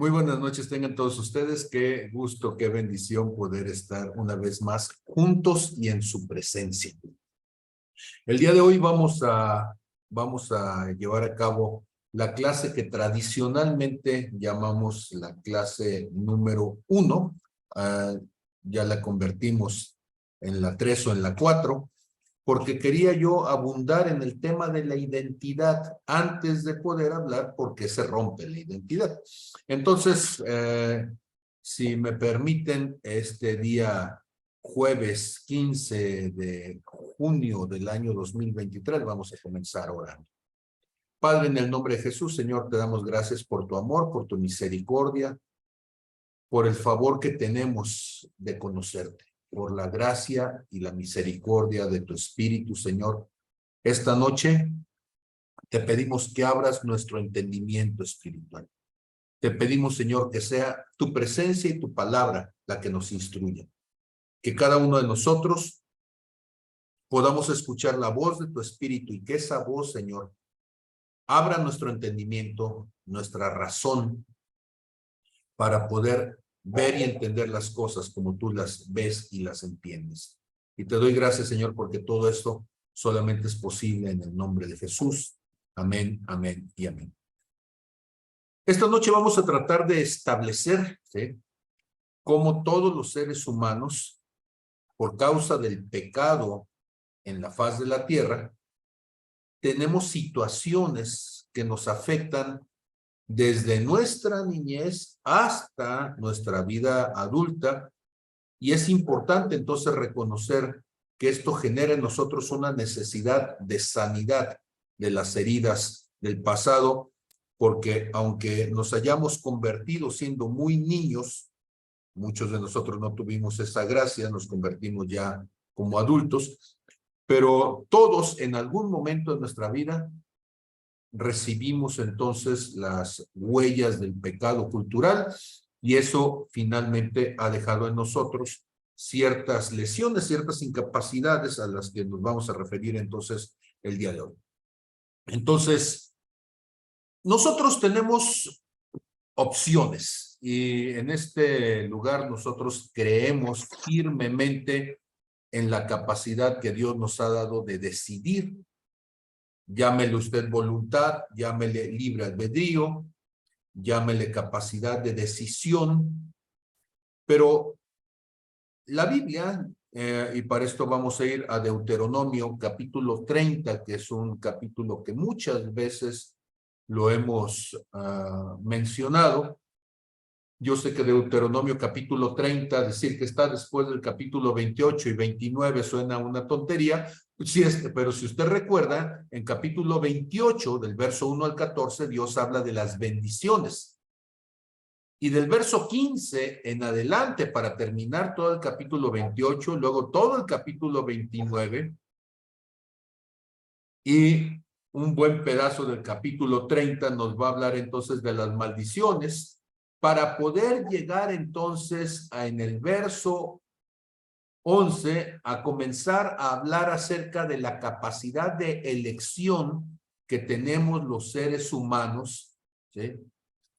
Muy buenas noches tengan todos ustedes. Qué gusto, qué bendición poder estar una vez más juntos y en su presencia. El día de hoy vamos a llevar a cabo la clase que tradicionalmente llamamos la clase número 1. Ya la convertimos en la 3 o en la 4, porque quería yo abundar en el tema de la identidad antes de poder hablar por qué se rompe la identidad. Entonces, si me permiten, este día jueves 15 de junio del año 2023, vamos a comenzar orando. Padre, en el nombre de Jesús, Señor, te damos gracias por tu amor, por tu misericordia, por el favor que tenemos de conocerte, por la gracia y la misericordia de tu Espíritu, Señor. Esta noche te pedimos que abras nuestro entendimiento espiritual. Te pedimos, Señor, que sea tu presencia y tu palabra la que nos instruya. Que cada uno de nosotros podamos escuchar la voz de tu Espíritu y que esa voz, Señor, abra nuestro entendimiento, nuestra razón, para poder ver y entender las cosas como tú las ves y las entiendes. Y te doy gracias, Señor, porque todo esto solamente es posible en el nombre de Jesús. Amén, amén y amén. Esta noche vamos a tratar de establecer, ¿sí?, cómo todos los seres humanos, por causa del pecado en la faz de la tierra, tenemos situaciones que nos afectan desde nuestra niñez hasta nuestra vida adulta, y es importante entonces reconocer que esto genera en nosotros una necesidad de sanidad de las heridas del pasado, porque aunque nos hayamos convertido siendo muy niños, muchos de nosotros no tuvimos esa gracia, nos convertimos ya como adultos, pero todos en algún momento de nuestra vida recibimos entonces las huellas del pecado cultural, y eso finalmente ha dejado en nosotros ciertas lesiones, ciertas incapacidades a las que nos vamos a referir entonces el día de hoy. Entonces, nosotros tenemos opciones y en este lugar nosotros creemos firmemente en la capacidad que Dios nos ha dado de decidir. Llámele usted voluntad, llámele libre albedrío, llámele capacidad de decisión, pero la Biblia, y para esto vamos a ir a Deuteronomio capítulo 30, que es un capítulo que muchas veces lo hemos mencionado. Yo sé que Deuteronomio capítulo 30, decir que está después del capítulo 28 y 29 suena una tontería, pero si usted recuerda, en capítulo 28, del verso 1 al 14, Dios habla de las bendiciones. Y del verso 15 en adelante, para terminar todo el capítulo 28, luego todo el capítulo 29 y un buen pedazo del capítulo 30 nos va a hablar entonces de las maldiciones, para poder llegar entonces en el verso 11 a comenzar a hablar acerca de la capacidad de elección que tenemos los seres humanos, ¿sí?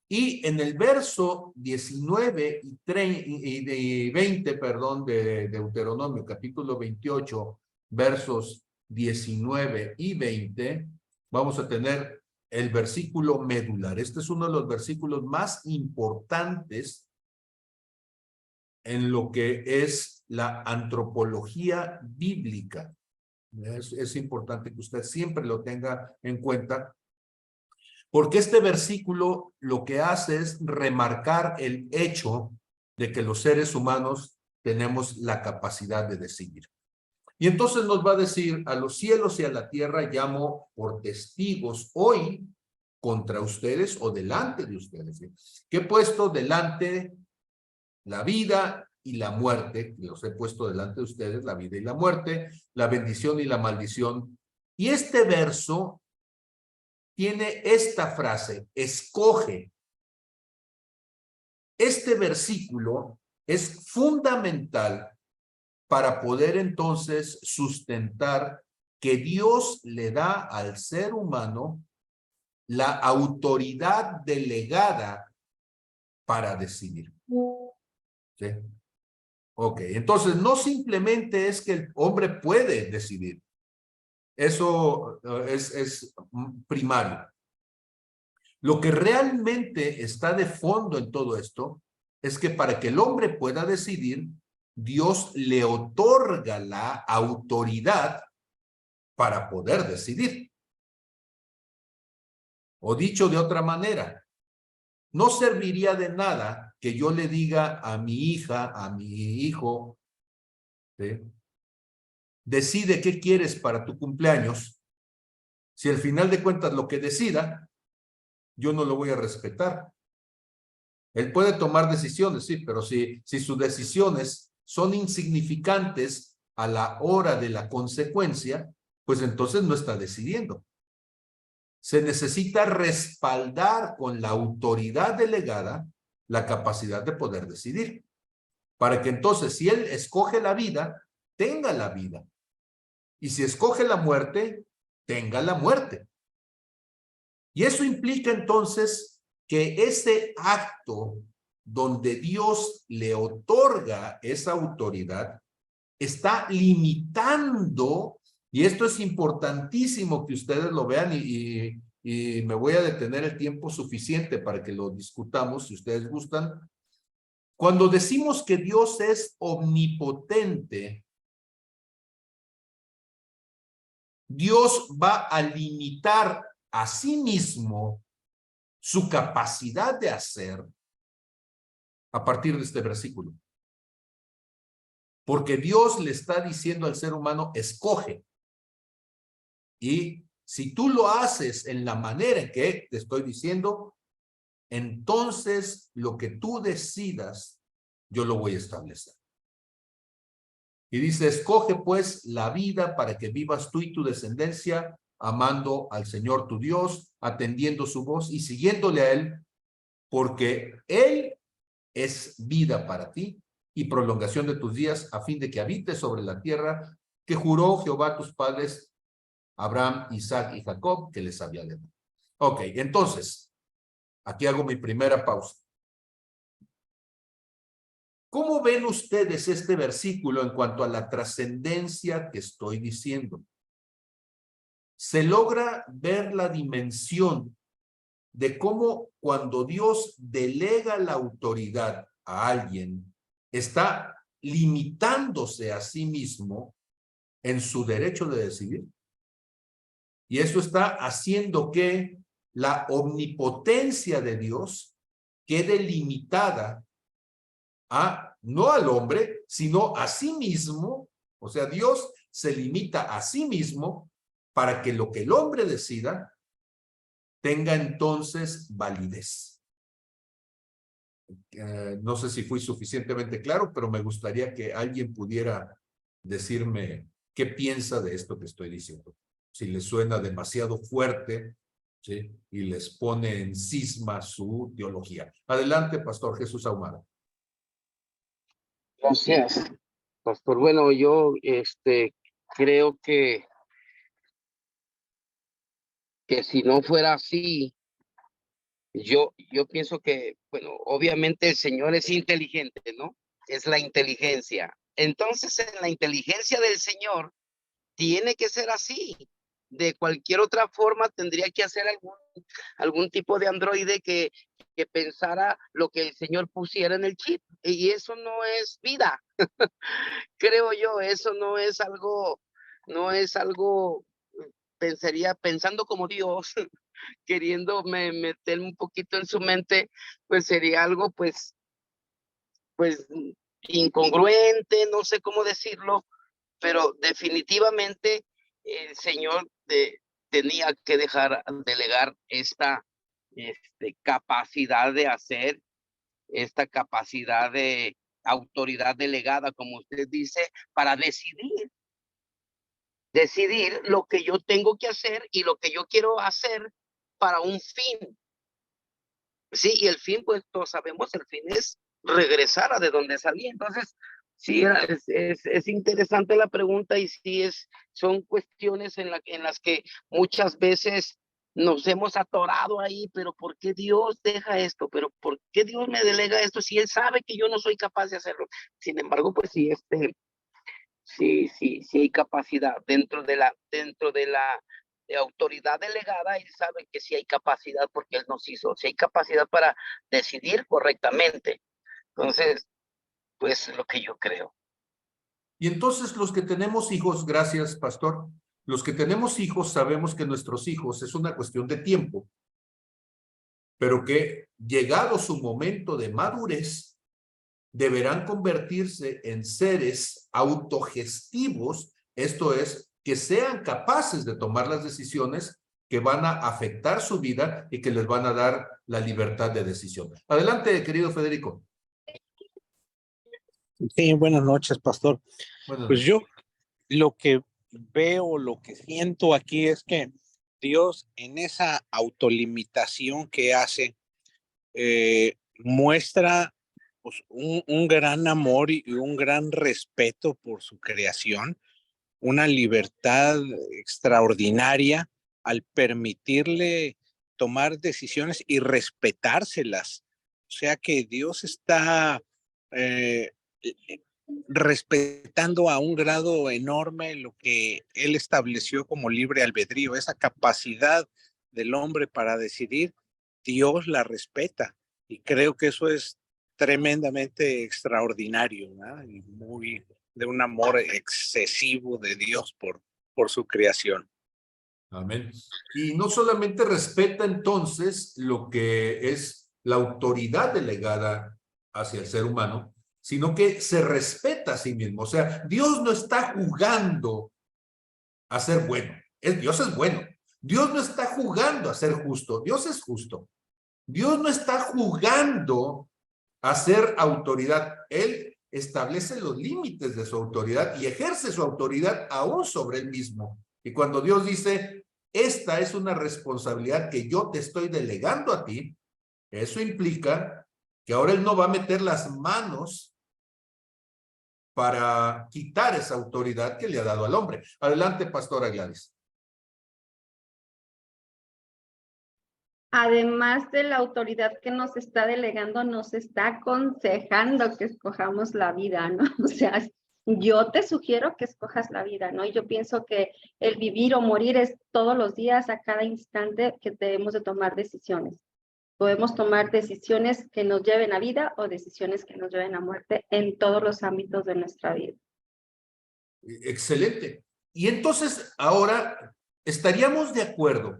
Y en el verso 19 y 20, perdón, de Deuteronomio, capítulo 28, versos 19 y 20, vamos a tener el versículo medular. Este es uno de los versículos más importantes en lo que es la antropología bíblica. Es importante que usted siempre lo tenga en cuenta, porque este versículo lo que hace es remarcar el hecho de que los seres humanos tenemos la capacidad de decidir. Y entonces nos va a decir: a los cielos y a la tierra llamo por testigos hoy contra ustedes o delante de ustedes, ¿sí?, que he puesto delante la vida y la muerte, que los he puesto delante de ustedes, la vida y la muerte, la bendición y la maldición. Y este verso tiene esta frase: escoge. Este versículo es fundamental para poder entonces sustentar que Dios le da al ser humano la autoridad delegada para decidir. ¿Sí? Ok, entonces no simplemente es que el hombre puede decidir. Eso es primario. Lo que realmente está de fondo en todo esto es que para que el hombre pueda decidir, Dios le otorga la autoridad para poder decidir. O dicho de otra manera, no serviría de nada que yo le diga a mi hija, a mi hijo, ¿sí? Decide qué quieres para tu cumpleaños, si al final de cuentas lo que decida, yo no lo voy a respetar. Él puede tomar decisiones, sí, pero si sus decisiones son insignificantes a la hora de la consecuencia, pues entonces no está decidiendo. Se necesita respaldar con la autoridad delegada la capacidad de poder decidir, para que entonces si él escoge la vida, tenga la vida. Y si escoge la muerte, tenga la muerte. Y eso implica entonces que ese acto donde Dios le otorga esa autoridad está limitando, y esto es importantísimo que ustedes lo vean y me voy a detener el tiempo suficiente para que lo discutamos si ustedes gustan. Cuando decimos que Dios es omnipotente, Dios va a limitar a sí mismo su capacidad de hacer a partir de este versículo. Porque Dios le está diciendo al ser humano, escoge. Y si tú lo haces en la manera en que te estoy diciendo, entonces lo que tú decidas, yo lo voy a establecer. Y dice, escoge pues la vida para que vivas tú y tu descendencia, amando al Señor tu Dios, atendiendo su voz y siguiéndole a Él, porque Él es vida para ti y prolongación de tus días, a fin de que habites sobre la tierra que juró Jehová a tus padres, Abraham, Isaac y Jacob, que les había dado. Ok, entonces, aquí hago mi primera pausa. ¿Cómo ven ustedes este versículo en cuanto a la trascendencia que estoy diciendo? Se logra ver la dimensión de cómo cuando Dios delega la autoridad a alguien, está limitándose a sí mismo en su derecho de decidir. Y eso está haciendo que la omnipotencia de Dios quede limitada a, no al hombre, sino a sí mismo. O sea, Dios se limita a sí mismo para que lo que el hombre decida tenga entonces validez. No sé si fui suficientemente claro, pero me gustaría que alguien pudiera decirme qué piensa de esto que estoy diciendo. Si les suena demasiado fuerte, ¿sí? Y les pone en cisma su teología. Adelante, Pastor Jesús Ahumada. Gracias, pastor. Bueno, yo creo que si no fuera así, yo pienso que, bueno, obviamente el Señor es inteligente, ¿no? Es la inteligencia. Entonces, en la inteligencia del Señor tiene que ser así. De cualquier otra forma tendría que hacer algún tipo de androide que pensara lo que el Señor pusiera en el chip. Y eso no es vida. Creo yo, eso no es algo, pensando como Dios, queriéndome meterme un poquito en su mente, pues sería algo, pues incongruente, no sé cómo decirlo, pero definitivamente el Señor tenía que delegar esta capacidad de hacer, esta capacidad de autoridad delegada, como usted dice, para decidir lo que yo tengo que hacer y lo que yo quiero hacer para un fin. Sí, y el fin, pues todos sabemos, el fin es regresar a de donde salí. Entonces, sí, es interesante la pregunta y sí son cuestiones en las que muchas veces nos hemos atorado ahí, pero ¿por qué Dios deja esto? ¿Pero por qué Dios me delega esto si Él sabe que yo no soy capaz de hacerlo? Sin embargo, pues sí, sí hay capacidad dentro de la autoridad delegada. Él sabe que sí hay capacidad porque Él nos hizo, sí hay capacidad para decidir correctamente. Entonces, pues es lo que yo creo. Y entonces los que tenemos hijos, gracias, pastor, los que tenemos hijos sabemos que nuestros hijos es una cuestión de tiempo, pero que llegado su momento de madurez, deberán convertirse en seres autogestivos, esto es, que sean capaces de tomar las decisiones que van a afectar su vida y que les van a dar la libertad de decisión. Adelante, querido Federico. Sí, buenas noches, pastor. Buenas Pues noches. yo lo que veo, lo que siento aquí es que Dios en esa autolimitación que hace, muestra pues, un gran amor y un gran respeto por su creación, una libertad extraordinaria al permitirle tomar decisiones y respetárselas. O sea que Dios está eh, respetando a un grado enorme lo que Él estableció como libre albedrío, esa capacidad del hombre para decidir, Dios la respeta. Y creo que eso es tremendamente extraordinario, ¿no? Y muy de un amor excesivo de Dios por su creación. Amén. Y no solamente respeta entonces lo que es la autoridad delegada hacia el ser humano, sino que se respeta a sí mismo. O sea, Dios no está jugando a ser bueno. Dios es bueno. Dios no está jugando a ser justo. Dios es justo. Dios no está jugando a ser autoridad. Él establece los límites de su autoridad y ejerce su autoridad aún sobre él mismo. Y cuando Dios dice, esta es una responsabilidad que yo te estoy delegando a ti, eso implica que ahora él no va a meter las manos para quitar esa autoridad que le ha dado al hombre. Adelante, pastora Gladys. Además de la autoridad que nos está delegando, nos está aconsejando que escojamos la vida, ¿no? O sea, yo te sugiero que escojas la vida, ¿no? Y yo pienso que el vivir o morir es todos los días, a cada instante que debemos de tomar decisiones. Podemos tomar decisiones que nos lleven a vida o decisiones que nos lleven a muerte en todos los ámbitos de nuestra vida. Excelente. Y entonces ahora estaríamos de acuerdo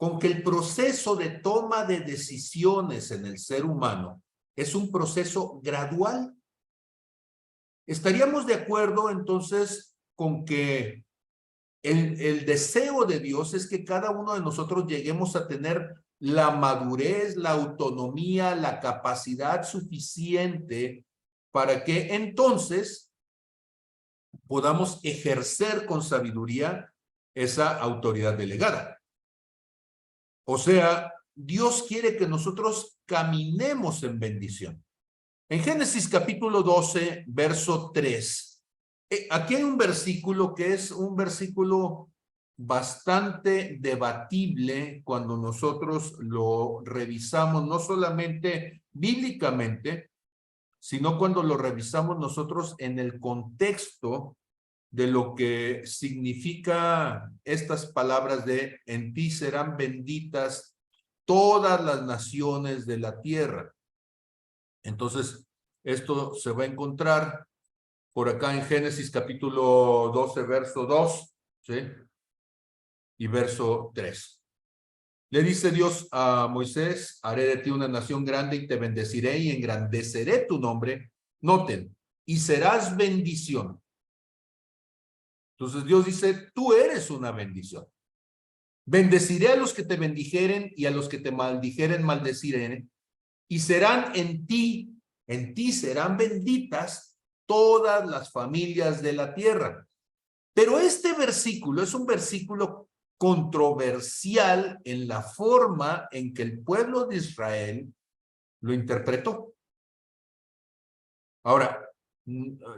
con que el proceso de toma de decisiones en el ser humano es un proceso gradual. Estaríamos de acuerdo entonces con que el deseo de Dios es que cada uno de nosotros lleguemos a tener la madurez, la autonomía, la capacidad suficiente para que entonces podamos ejercer con sabiduría esa autoridad delegada. O sea, Dios quiere que nosotros caminemos en bendición. En Génesis capítulo 12, verso 3, aquí hay un versículo que es un versículo bastante debatible cuando nosotros lo revisamos, no solamente bíblicamente, sino cuando lo revisamos nosotros en el contexto de lo que significa estas palabras de en ti serán benditas todas las naciones de la tierra. Entonces, esto se va a encontrar por acá en Génesis capítulo 12, verso 2, ¿sí? Y verso 3. Le dice Dios a Moisés, haré de ti una nación grande y te bendeciré y engrandeceré tu nombre. Noten, y serás bendición. Entonces Dios dice, tú eres una bendición. Bendeciré a los que te bendijeren y a los que te maldijeren maldeciré. Y serán en ti serán benditas todas las familias de la tierra. Pero este versículo es un versículo controversial en la forma en que el pueblo de Israel lo interpretó. Ahora,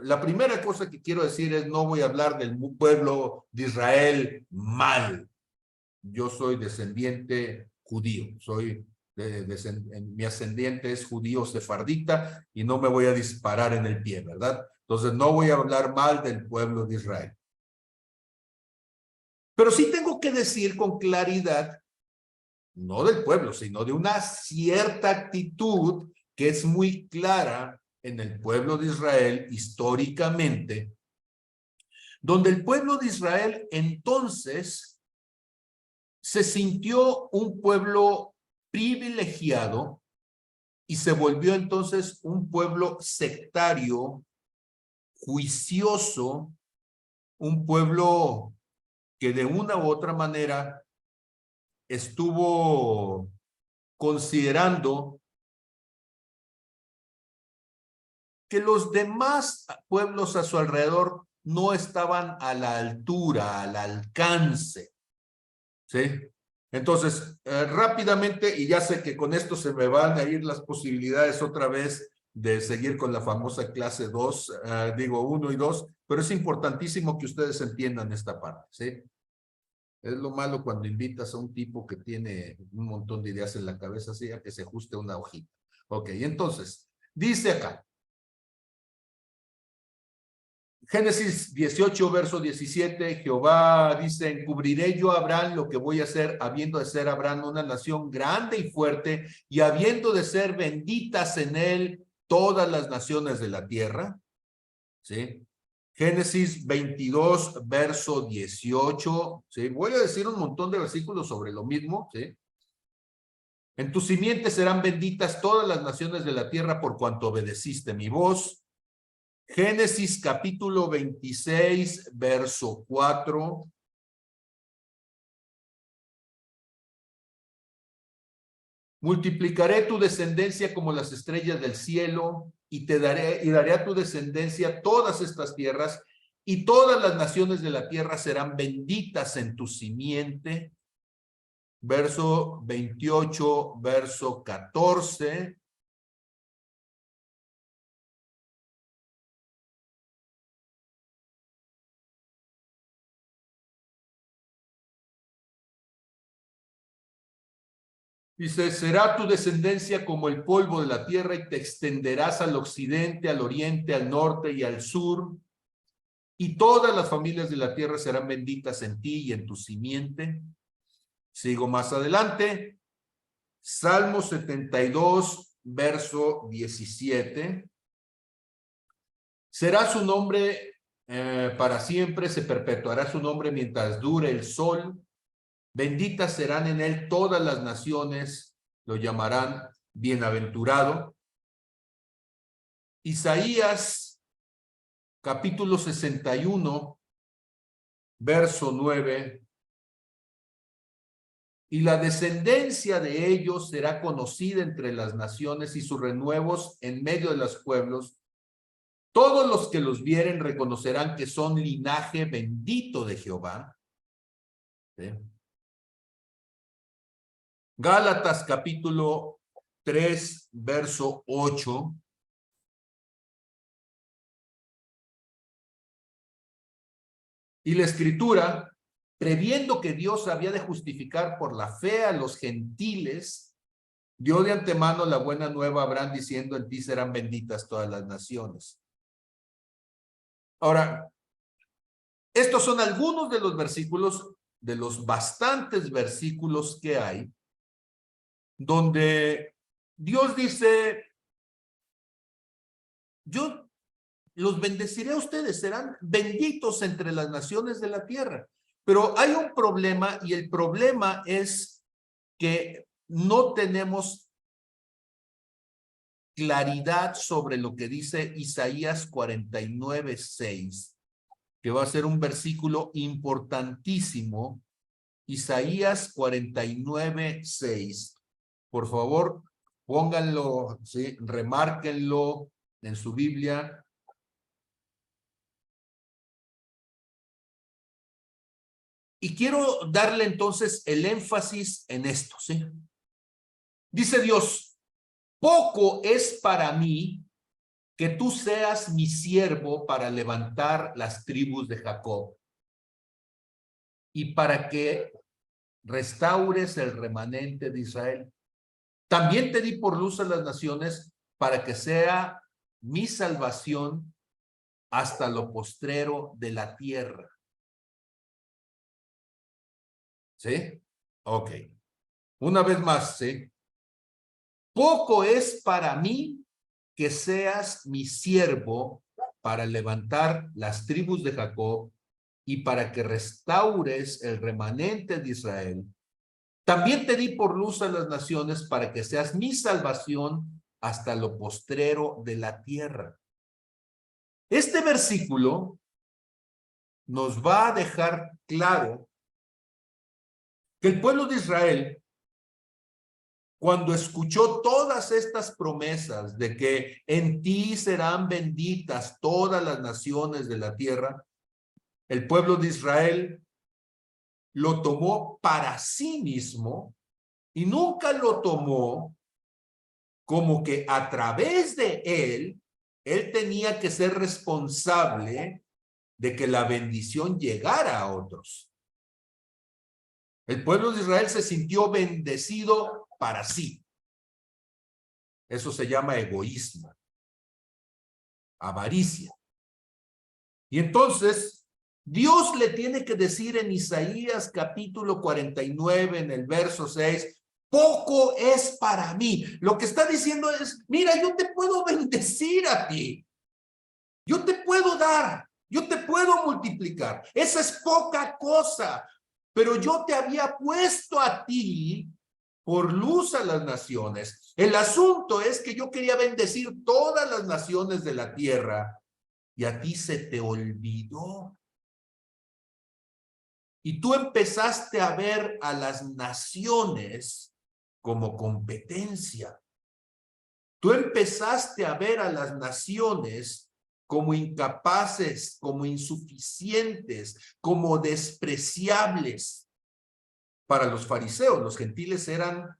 la primera cosa que quiero decir es no voy a hablar del pueblo de Israel mal. yo soy descendiente judío, mi ascendiente es judío sefardita y no me voy a disparar en el pie, ¿verdad? Entonces no voy a hablar mal del pueblo de Israel. Pero sí tengo que decir con claridad, no del pueblo, sino de una cierta actitud que es muy clara en el pueblo de Israel históricamente, donde el pueblo de Israel entonces se sintió un pueblo privilegiado y se volvió entonces un pueblo sectario, juicioso, un pueblo que de una u otra manera estuvo considerando que los demás pueblos a su alrededor no estaban a la altura, al alcance, ¿sí? Entonces, rápidamente, y ya sé que con esto se me van a ir las posibilidades otra vez de seguir con la famosa clase 2, digo 1 y 2, pero es importantísimo que ustedes entiendan esta parte, ¿sí? Es lo malo cuando invitas a un tipo que tiene un montón de ideas en la cabeza, así a que se ajuste una hojita. Ok, entonces, dice acá, Génesis 18, verso 17, Jehová dice, encubriré yo a Abraham lo que voy a hacer, habiendo de ser Abraham una nación grande y fuerte, y habiendo de ser benditas en él todas las naciones de la tierra. ¿Sí? Génesis 22, verso 18, ¿sí? Voy a decir un montón de versículos sobre lo mismo, ¿sí? En tu simiente serán benditas todas las naciones de la tierra por cuanto obedeciste mi voz. Génesis capítulo 26, verso 4. Multiplicaré tu descendencia como las estrellas del cielo y daré a tu descendencia todas estas tierras y todas las naciones de la tierra serán benditas en tu simiente. Verso 28, verso 14. Dice, será tu descendencia como el polvo de la tierra y te extenderás al occidente, al oriente, al norte y al sur. Y todas las familias de la tierra serán benditas en ti y en tu simiente. Sigo más adelante. Salmo 72, verso 17. Será su nombre para siempre, se perpetuará su nombre mientras dure el sol. Benditas serán en él todas las naciones, lo llamarán bienaventurado. Isaías, capítulo 61, verso 9. Y la descendencia de ellos será conocida entre las naciones y sus renuevos en medio de los pueblos. Todos los que los vieren reconocerán que son linaje bendito de Jehová. ¿Sí? Gálatas capítulo 3, verso 8. Y la escritura, previendo que Dios había de justificar por la fe a los gentiles, dio de antemano la buena nueva a Abraham diciendo, en ti serán benditas todas las naciones. Ahora, estos son algunos de los versículos, de los bastantes versículos que hay, donde Dios dice, yo los bendeciré a ustedes, serán benditos entre las naciones de la tierra. Pero hay un problema y el problema es que no tenemos claridad sobre lo que dice Isaías 49, 6, que va a ser un versículo importantísimo. Isaías 49, 6. Por favor, pónganlo, ¿sí? Remárquenlo en su Biblia. Y quiero darle entonces el énfasis en esto, ¿sí? Dice Dios, poco es para mí que tú seas mi siervo para levantar las tribus de Jacob y para que restaures el remanente de Israel. También te di por luz a las naciones para que sea mi salvación hasta lo postrero de la tierra. ¿Sí? Ok. Una vez más, ¿sí? Poco es para mí que seas mi siervo para levantar las tribus de Jacob y para que restaures el remanente de Israel. También te di por luz a las naciones para que seas mi salvación hasta lo postrero de la tierra. Este versículo nos va a dejar claro que el pueblo de Israel, cuando escuchó todas estas promesas de que en ti serán benditas todas las naciones de la tierra, el pueblo de Israel lo tomó para sí mismo y nunca lo tomó como que a través de él tenía que ser responsable de que la bendición llegara a otros. El pueblo de Israel se sintió bendecido para sí. Eso se llama egoísmo, avaricia. Y entonces, Dios le tiene que decir en Isaías capítulo 49, en el verso 6, poco es para mí. Lo que está diciendo es, mira, yo te puedo bendecir a ti. Yo te puedo dar, yo te puedo multiplicar. Esa es poca cosa, pero yo te había puesto a ti por luz a las naciones. El asunto es que yo quería bendecir todas las naciones de la tierra y a ti se te olvidó. Y tú empezaste a ver a las naciones como competencia. Tú empezaste a ver a las naciones como incapaces, como insuficientes, como despreciables. Para los fariseos, los gentiles eran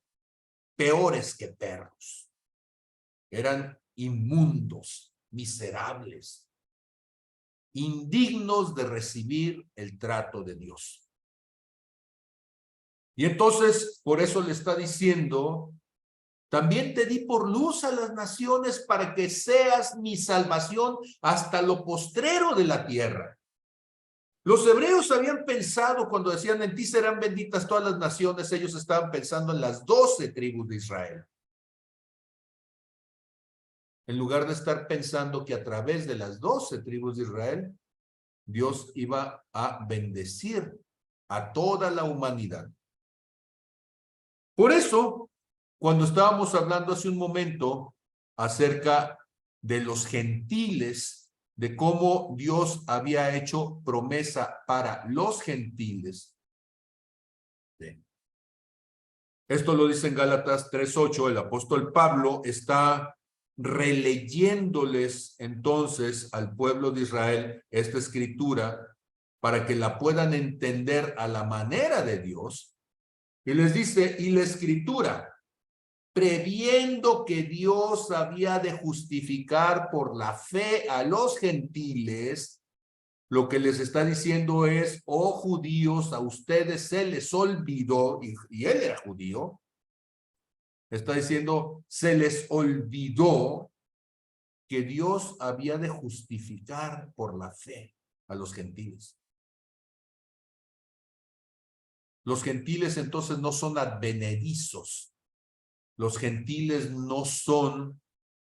peores que perros. Eran inmundos, miserables, indignos de recibir el trato de Dios. Y entonces, por eso le está diciendo, también te di por luz a las naciones para que seas mi salvación hasta lo postrero de la tierra. Los hebreos habían pensado, cuando decían en ti serán benditas todas las naciones, ellos estaban pensando en las 12 tribus de Israel. En lugar de estar pensando que a través de las 12 tribus de Israel, Dios iba a bendecir a toda la humanidad. Por eso, cuando estábamos hablando hace un momento acerca de los gentiles, de cómo Dios había hecho promesa para los gentiles. ¿Sí? Esto lo dice en Gálatas 3:8, el apóstol Pablo está releyéndoles entonces al pueblo de Israel esta escritura para que la puedan entender a la manera de Dios. Y les dice, y la escritura, previendo que Dios había de justificar por la fe a los gentiles, lo que les está diciendo es, oh judíos, a ustedes se les olvidó, y él era judío, está diciendo, se les olvidó que Dios había de justificar por la fe a los gentiles. Los gentiles entonces no son advenedizos. Los gentiles no son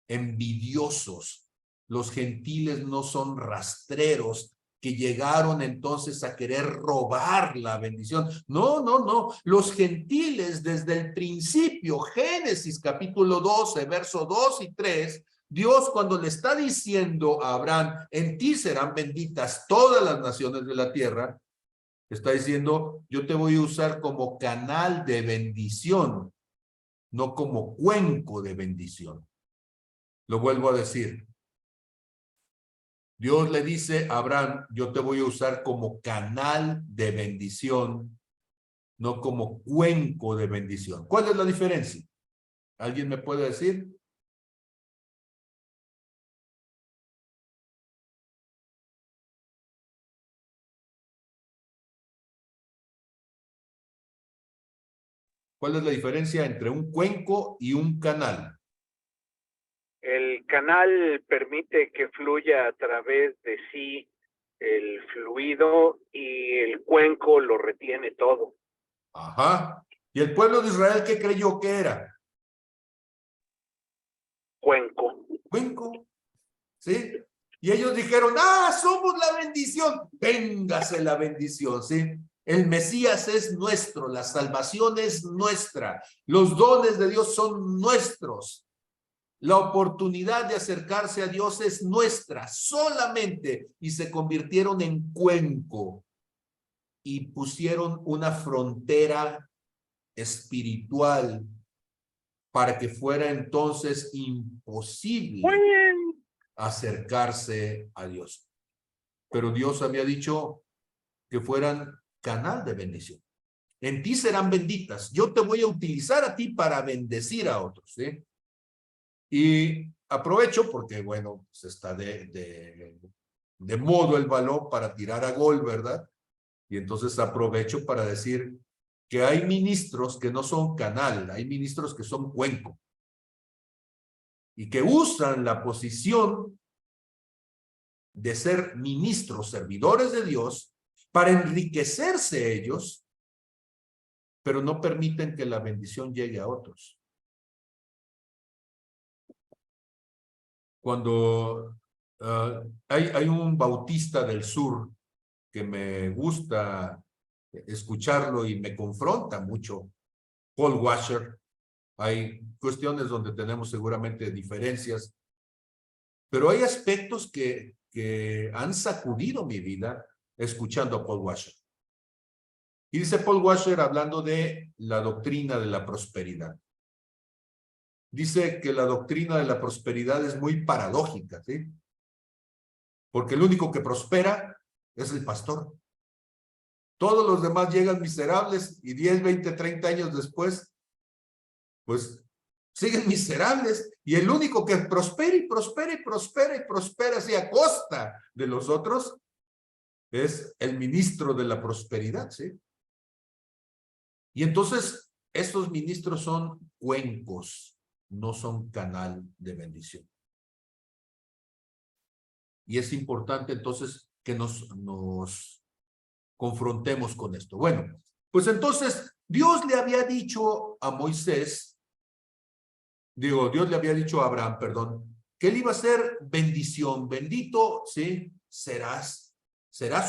envidiosos. Los gentiles no son rastreros que llegaron entonces a querer robar la bendición. No, no, no. Los gentiles desde el principio, Génesis capítulo 12, verso 2 y 3, Dios cuando le está diciendo a Abraham, en ti serán benditas todas las naciones de la tierra, está diciendo, yo te voy a usar como canal de bendición, no como cuenco de bendición. Lo vuelvo a decir. Dios le dice a Abraham, yo te voy a usar como canal de bendición, no como cuenco de bendición. ¿Cuál es la diferencia? ¿Alguien me puede decir? ¿Cuál es la diferencia entre un cuenco y un canal? El canal permite que fluya a través de sí el fluido y el cuenco lo retiene todo. Ajá. ¿Y el pueblo de Israel qué creyó que era? Cuenco. Cuenco. ¿Sí? Y ellos dijeron, somos la bendición. Véngase la bendición, ¿sí? El Mesías es nuestro, la salvación es nuestra, los dones de Dios son nuestros. La oportunidad de acercarse a Dios es nuestra solamente, y se convirtieron en cuenco y pusieron una frontera espiritual para que fuera entonces imposible acercarse a Dios. Pero Dios había dicho que fueran canal de bendición. En ti serán benditas. Yo te voy a utilizar a ti para bendecir a otros, ¿sí? Y aprovecho porque, bueno, pues está de modo el balón para tirar a gol, ¿verdad? Y entonces aprovecho para decir que hay ministros que no son canal, hay ministros que son cuenco y que usan la posición de ser ministros, servidores de Dios, para enriquecerse ellos, pero no permiten que la bendición llegue a otros. Cuando hay un bautista del sur que me gusta escucharlo y me confronta mucho, Paul Washer. Hay cuestiones donde tenemos seguramente diferencias, pero hay aspectos que han sacudido mi vida escuchando a Paul Washer. Y dice Paul Washer hablando de la doctrina de la prosperidad. Dice que la doctrina de la prosperidad es muy paradójica, ¿sí? Porque el único que prospera es el pastor. Todos los demás llegan miserables y 10, 20, 30 años después, pues siguen miserables. Y el único que prospera y prospera y prospera y prospera así a costa de los otros es el ministro de la prosperidad, ¿sí? Y entonces estos ministros son cuencos, no son canal de bendición. Y es importante entonces que nos confrontemos con esto. Bueno, pues entonces Dios le había dicho a Moisés, Dios le había dicho a Abraham, perdón, que él iba a ser bendición, bendito, ¿sí? Serás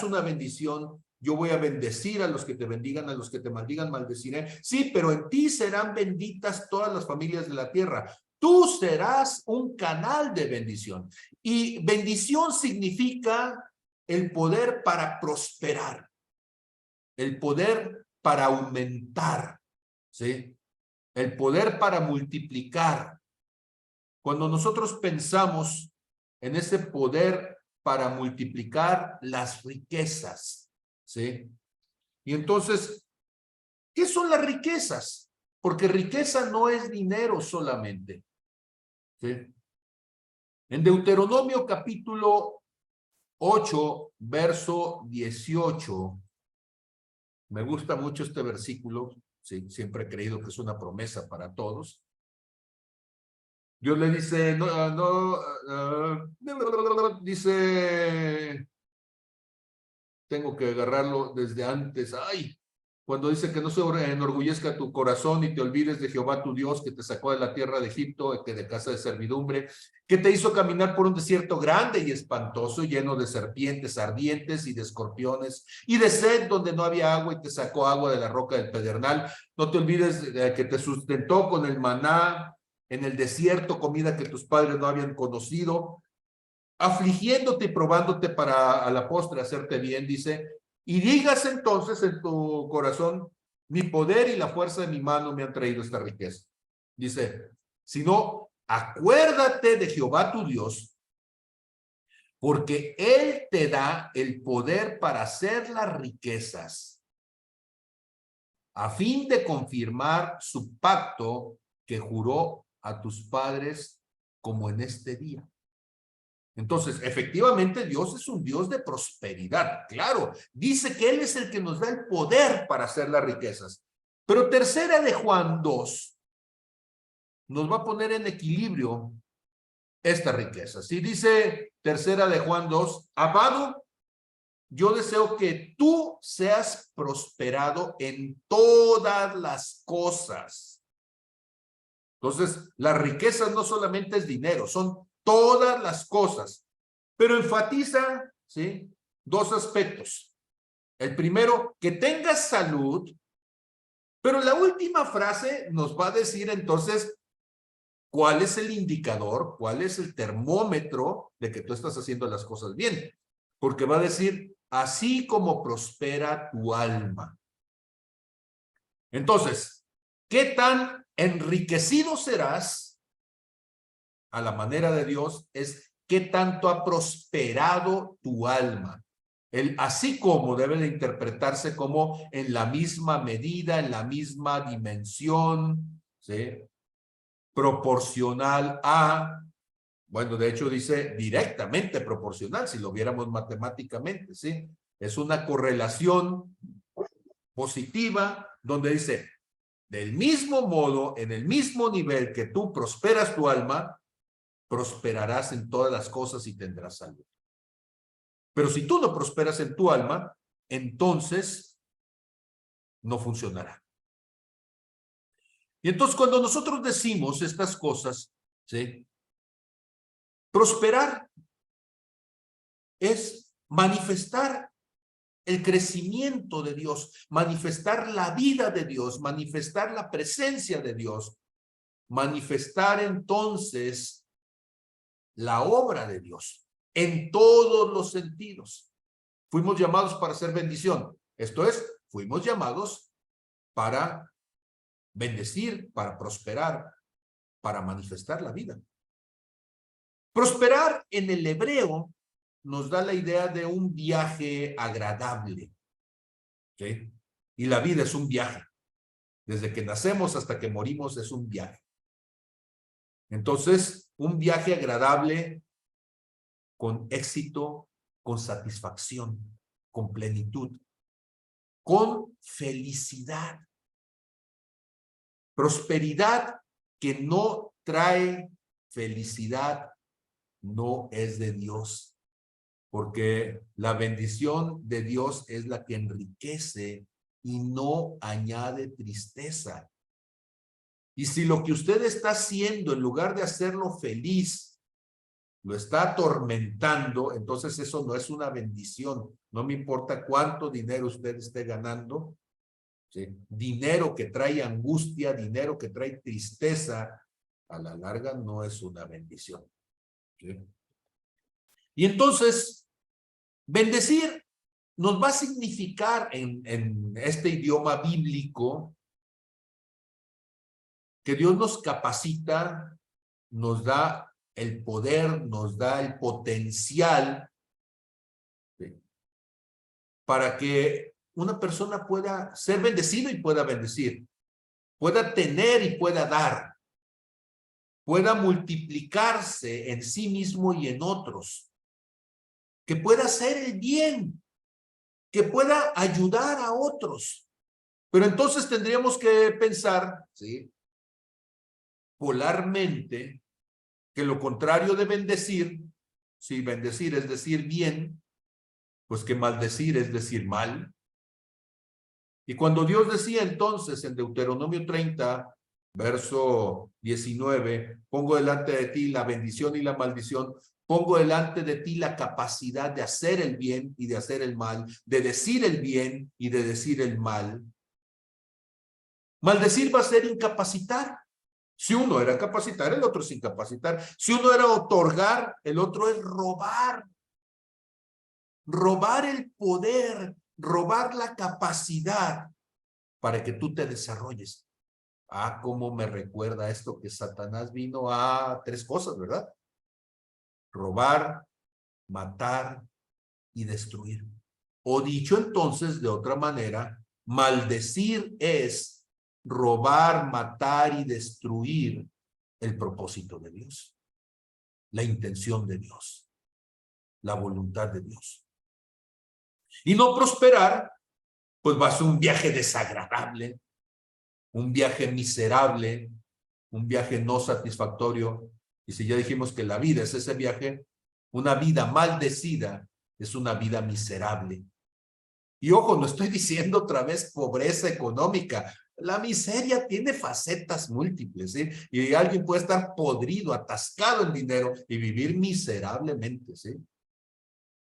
una bendición. Yo voy a bendecir a los que te bendigan, a los que te maldigan, maldeciré. Sí, pero en ti serán benditas todas las familias de la tierra. Tú serás un canal de bendición. Y bendición significa el poder para prosperar, el poder para aumentar, ¿sí? El poder para multiplicar. Cuando nosotros pensamos en ese poder para multiplicar las riquezas, ¿sí? Y entonces, ¿qué son las riquezas? Porque riqueza no es dinero solamente, ¿sí? En Deuteronomio capítulo 8, verso 18, me gusta mucho este versículo, sí, siempre he creído que es una promesa para todos. Dios le dice, dice, tengo que agarrarlo desde antes, cuando dice que no se enorgullezca tu corazón y te olvides de Jehová tu Dios, que te sacó de la tierra de Egipto, que de casa de servidumbre, que te hizo caminar por un desierto grande y espantoso, lleno de serpientes ardientes y de escorpiones, y de sed donde no había agua, y te sacó agua de la roca del pedernal. No te olvides de que te sustentó con el maná en el desierto, comida que tus padres no habían conocido, afligiéndote y probándote para a la postre hacerte bien, dice, y digas entonces en tu corazón, mi poder y la fuerza de mi mano me han traído esta riqueza. Dice, sino acuérdate de Jehová tu Dios, porque Él te da el poder para hacer las riquezas, a fin de confirmar su pacto que juró a tus padres como en este día. Entonces, efectivamente, Dios es un Dios de prosperidad. Claro, dice que Él es el que nos da el poder para hacer las riquezas. Pero tercera de Juan 2 nos va a poner en equilibrio esta riqueza. Si dice tercera de Juan 2, amado, yo deseo que tú seas prosperado en todas las cosas. Entonces, la riqueza no solamente es dinero, son todas las cosas. Pero enfatiza, ¿sí?, dos aspectos. El primero, que tengas salud. Pero la última frase nos va a decir entonces cuál es el indicador, cuál es el termómetro de que tú estás haciendo las cosas bien. Porque va a decir, así como prospera tu alma. Entonces, ¿qué tan enriquecido serás a la manera de Dios? Es qué tanto ha prosperado tu alma. El así como debe de interpretarse como en la misma medida, en la misma dimensión, ¿sí?, proporcional a, bueno, de hecho dice directamente proporcional, si lo viéramos matemáticamente, ¿sí? Es una correlación positiva donde dice, del mismo modo, en el mismo nivel que tú prosperas tu alma, prosperarás en todas las cosas y tendrás salud. Pero si tú no prosperas en tu alma, entonces no funcionará. Y entonces cuando nosotros decimos estas cosas, ¿sí?, prosperar es manifestar el crecimiento de Dios, manifestar la vida de Dios, manifestar la presencia de Dios, manifestar entonces la obra de Dios en todos los sentidos. Fuimos llamados para hacer bendición. Esto es, fuimos llamados para bendecir, para prosperar, para manifestar la vida. Prosperar en el hebreo nos da la idea de un viaje agradable, ¿sí? Y la vida es un viaje. Desde que nacemos hasta que morimos es un viaje. Entonces, un viaje agradable con éxito, con satisfacción, con plenitud, con felicidad. Prosperidad que no trae felicidad no es de Dios, porque la bendición de Dios es la que enriquece y no añade tristeza. Y si lo que usted está haciendo, en lugar de hacerlo feliz, lo está atormentando, entonces eso no es una bendición. No me importa cuánto dinero usted esté ganando, ¿sí? Dinero que trae angustia, dinero que trae tristeza, a la larga no es una bendición, ¿sí? Y entonces, bendecir nos va a significar en este idioma bíblico que Dios nos capacita, nos da el poder, nos da el potencial, ¿sí?, para que una persona pueda ser bendecido y pueda bendecir, pueda tener y pueda dar, pueda multiplicarse en sí mismo y en otros, que pueda hacer el bien, que pueda ayudar a otros. Pero entonces tendríamos que pensar, ¿sí?, polarmente, que lo contrario de bendecir, si bendecir es decir bien, pues que maldecir es decir mal. Y cuando Dios decía entonces en Deuteronomio 30, verso 19, pongo delante de ti la bendición y la maldición, pongo delante de ti la capacidad de hacer el bien y de hacer el mal, de decir el bien y de decir el mal. Maldecir va a ser incapacitar. Si uno era capacitar, el otro es incapacitar. Si uno era otorgar, el otro es robar. Robar el poder, robar la capacidad para que tú te desarrolles. Ah, cómo me recuerda esto que Satanás vino a tres cosas, ¿verdad? Robar, matar y destruir. O dicho entonces de otra manera, maldecir es robar, matar y destruir el propósito de Dios, la intención de Dios, la voluntad de Dios. Y no prosperar, pues va a ser un viaje desagradable, un viaje miserable, un viaje no satisfactorio. Y si ya dijimos que la vida es ese viaje, una vida maldecida es una vida miserable. Y ojo, no estoy diciendo otra vez pobreza económica. La miseria tiene facetas múltiples, ¿sí? Y alguien puede estar podrido, atascado en dinero y vivir miserablemente, ¿sí?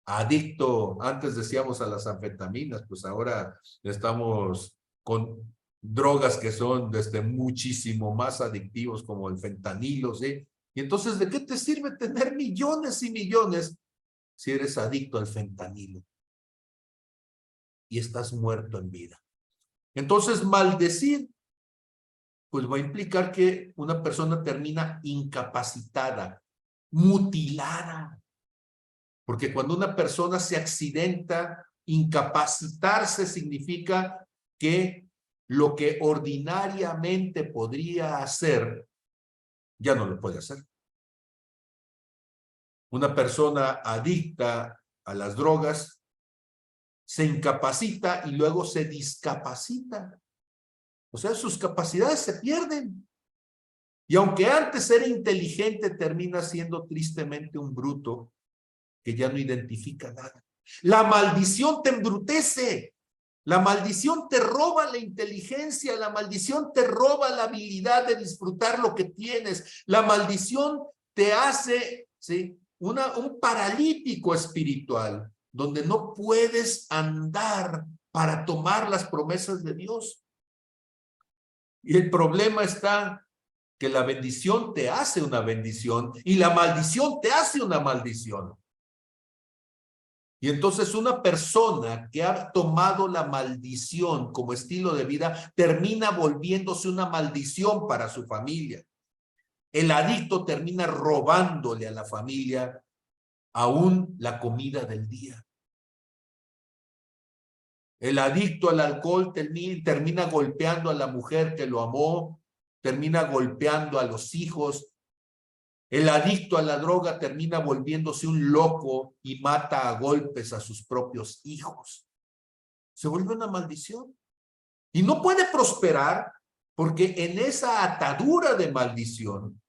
Adicto, antes decíamos a las anfetaminas, pues ahora estamos con drogas que son muchísimo más adictivos como el fentanilo, ¿sí? Y entonces, ¿de qué te sirve tener millones y millones si eres adicto al fentanilo? Y estás muerto en vida. Entonces, maldecir, pues va a implicar que una persona termina incapacitada, mutilada. Porque cuando una persona se accidenta, incapacitarse significa que lo que ordinariamente podría hacer, ya no lo puede hacer. Una persona adicta a las drogas se incapacita y luego se discapacita. O sea, sus capacidades se pierden. Y aunque antes era inteligente, termina siendo tristemente un bruto que ya no identifica nada. La maldición te embrutece. La maldición te roba la inteligencia. La maldición te roba la habilidad de disfrutar lo que tienes. La maldición te hace, ¿sí?, un paralítico espiritual, donde no puedes andar para tomar las promesas de Dios. Y el problema está que la bendición te hace una bendición y la maldición te hace una maldición. Y entonces una persona que ha tomado la maldición como estilo de vida termina volviéndose una maldición para su familia. El adicto termina robándole a la familia aún la comida del día. El adicto al alcohol termina golpeando a la mujer que lo amó, termina golpeando a los hijos. El adicto a la droga termina volviéndose un loco y mata a golpes a sus propios hijos. Se vuelve una maldición. Y no puede prosperar porque en esa atadura de maldición,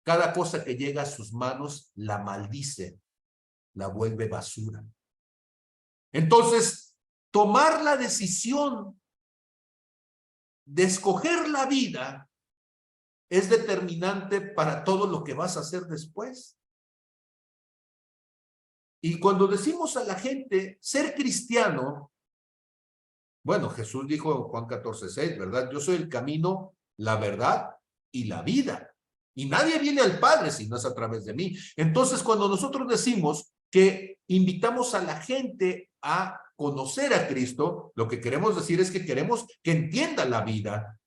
cada cosa que llega a sus manos la maldice, la vuelve basura. Entonces, tomar la decisión de escoger la vida es determinante para todo lo que vas a hacer después. Y cuando decimos a la gente ser cristiano, bueno, Jesús dijo en Juan 14:6, ¿verdad? Yo soy el camino, la verdad y la vida. Y nadie viene al Padre si no es a través de mí. Entonces, cuando nosotros decimos que invitamos a la gente a conocer a Cristo, lo que queremos decir es que queremos que entienda la vida,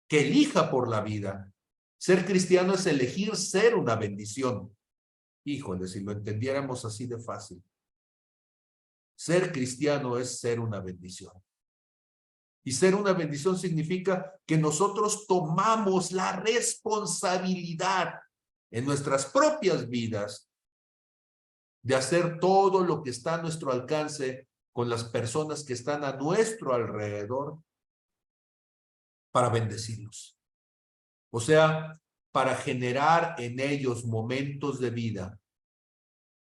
que elija por la vida. Ser cristiano es elegir ser una bendición. Híjole, si lo entendiéramos así de fácil. Ser cristiano es ser una bendición. Y ser una bendición significa que nosotros tomamos la responsabilidad en nuestras propias vidas de hacer todo lo que está a nuestro alcance con las personas que están a nuestro alrededor para bendecirlos. O sea, para generar en ellos momentos de vida,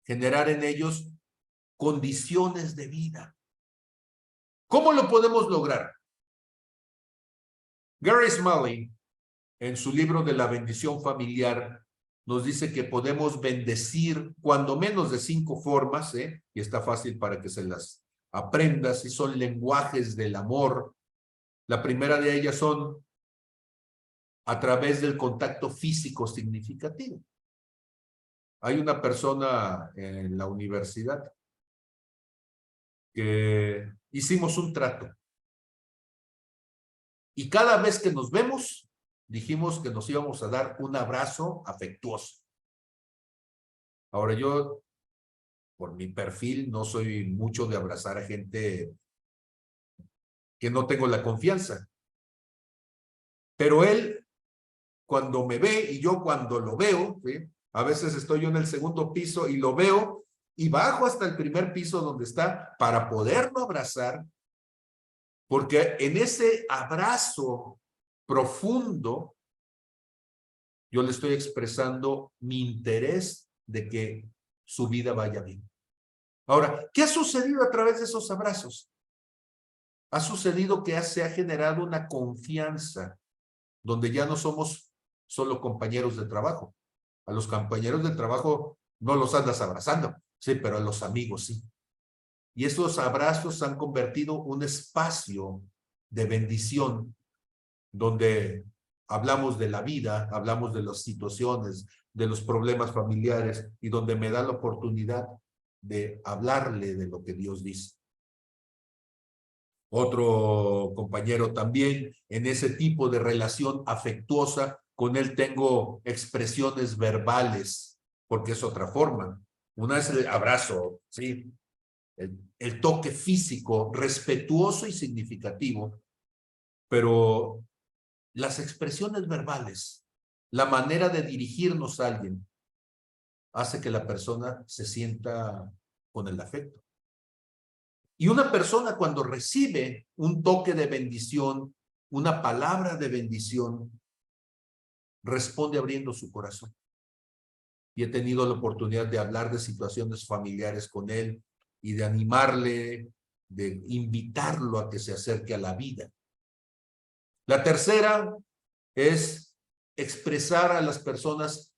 generar en ellos condiciones de vida. ¿Cómo lo podemos lograr? Gary Smalley, en su libro de la bendición familiar, nos dice que podemos bendecir cuando menos de 5 formas, y está fácil para que se las aprendas, y son lenguajes del amor. La primera de ellas son a través del contacto físico significativo. Hay una persona en la universidad que hicimos un trato. Y cada vez que nos vemos, dijimos que nos íbamos a dar un abrazo afectuoso. Ahora yo, por mi perfil, no soy mucho de abrazar a gente que no tengo la confianza. Pero él, cuando me ve y yo cuando lo veo, ¿sí?, a veces estoy yo en el segundo piso y lo veo y bajo hasta el primer piso donde está para poderlo abrazar. Porque en ese abrazo profundo, yo le estoy expresando mi interés de que su vida vaya bien. Ahora, ¿qué ha sucedido a través de esos abrazos? Ha sucedido que se ha generado una confianza donde ya no somos solo compañeros de trabajo. A los compañeros de trabajo no los andas abrazando, sí, pero a los amigos sí. Y esos abrazos han convertido un espacio de bendición donde hablamos de la vida, hablamos de las situaciones, de los problemas familiares y donde me da la oportunidad de hablarle de lo que Dios dice. Otro compañero también en ese tipo de relación afectuosa, con él tengo expresiones verbales, porque es otra forma. Una es el abrazo, ¿sí? El toque físico, respetuoso y significativo, pero las expresiones verbales, la manera de dirigirnos a alguien, hace que la persona se sienta con el afecto. Y una persona cuando recibe un toque de bendición, una palabra de bendición, responde abriendo su corazón. Y he tenido la oportunidad de hablar de situaciones familiares con él y de animarle, de invitarlo a que se acerque a la vida. La tercera es expresar a las personas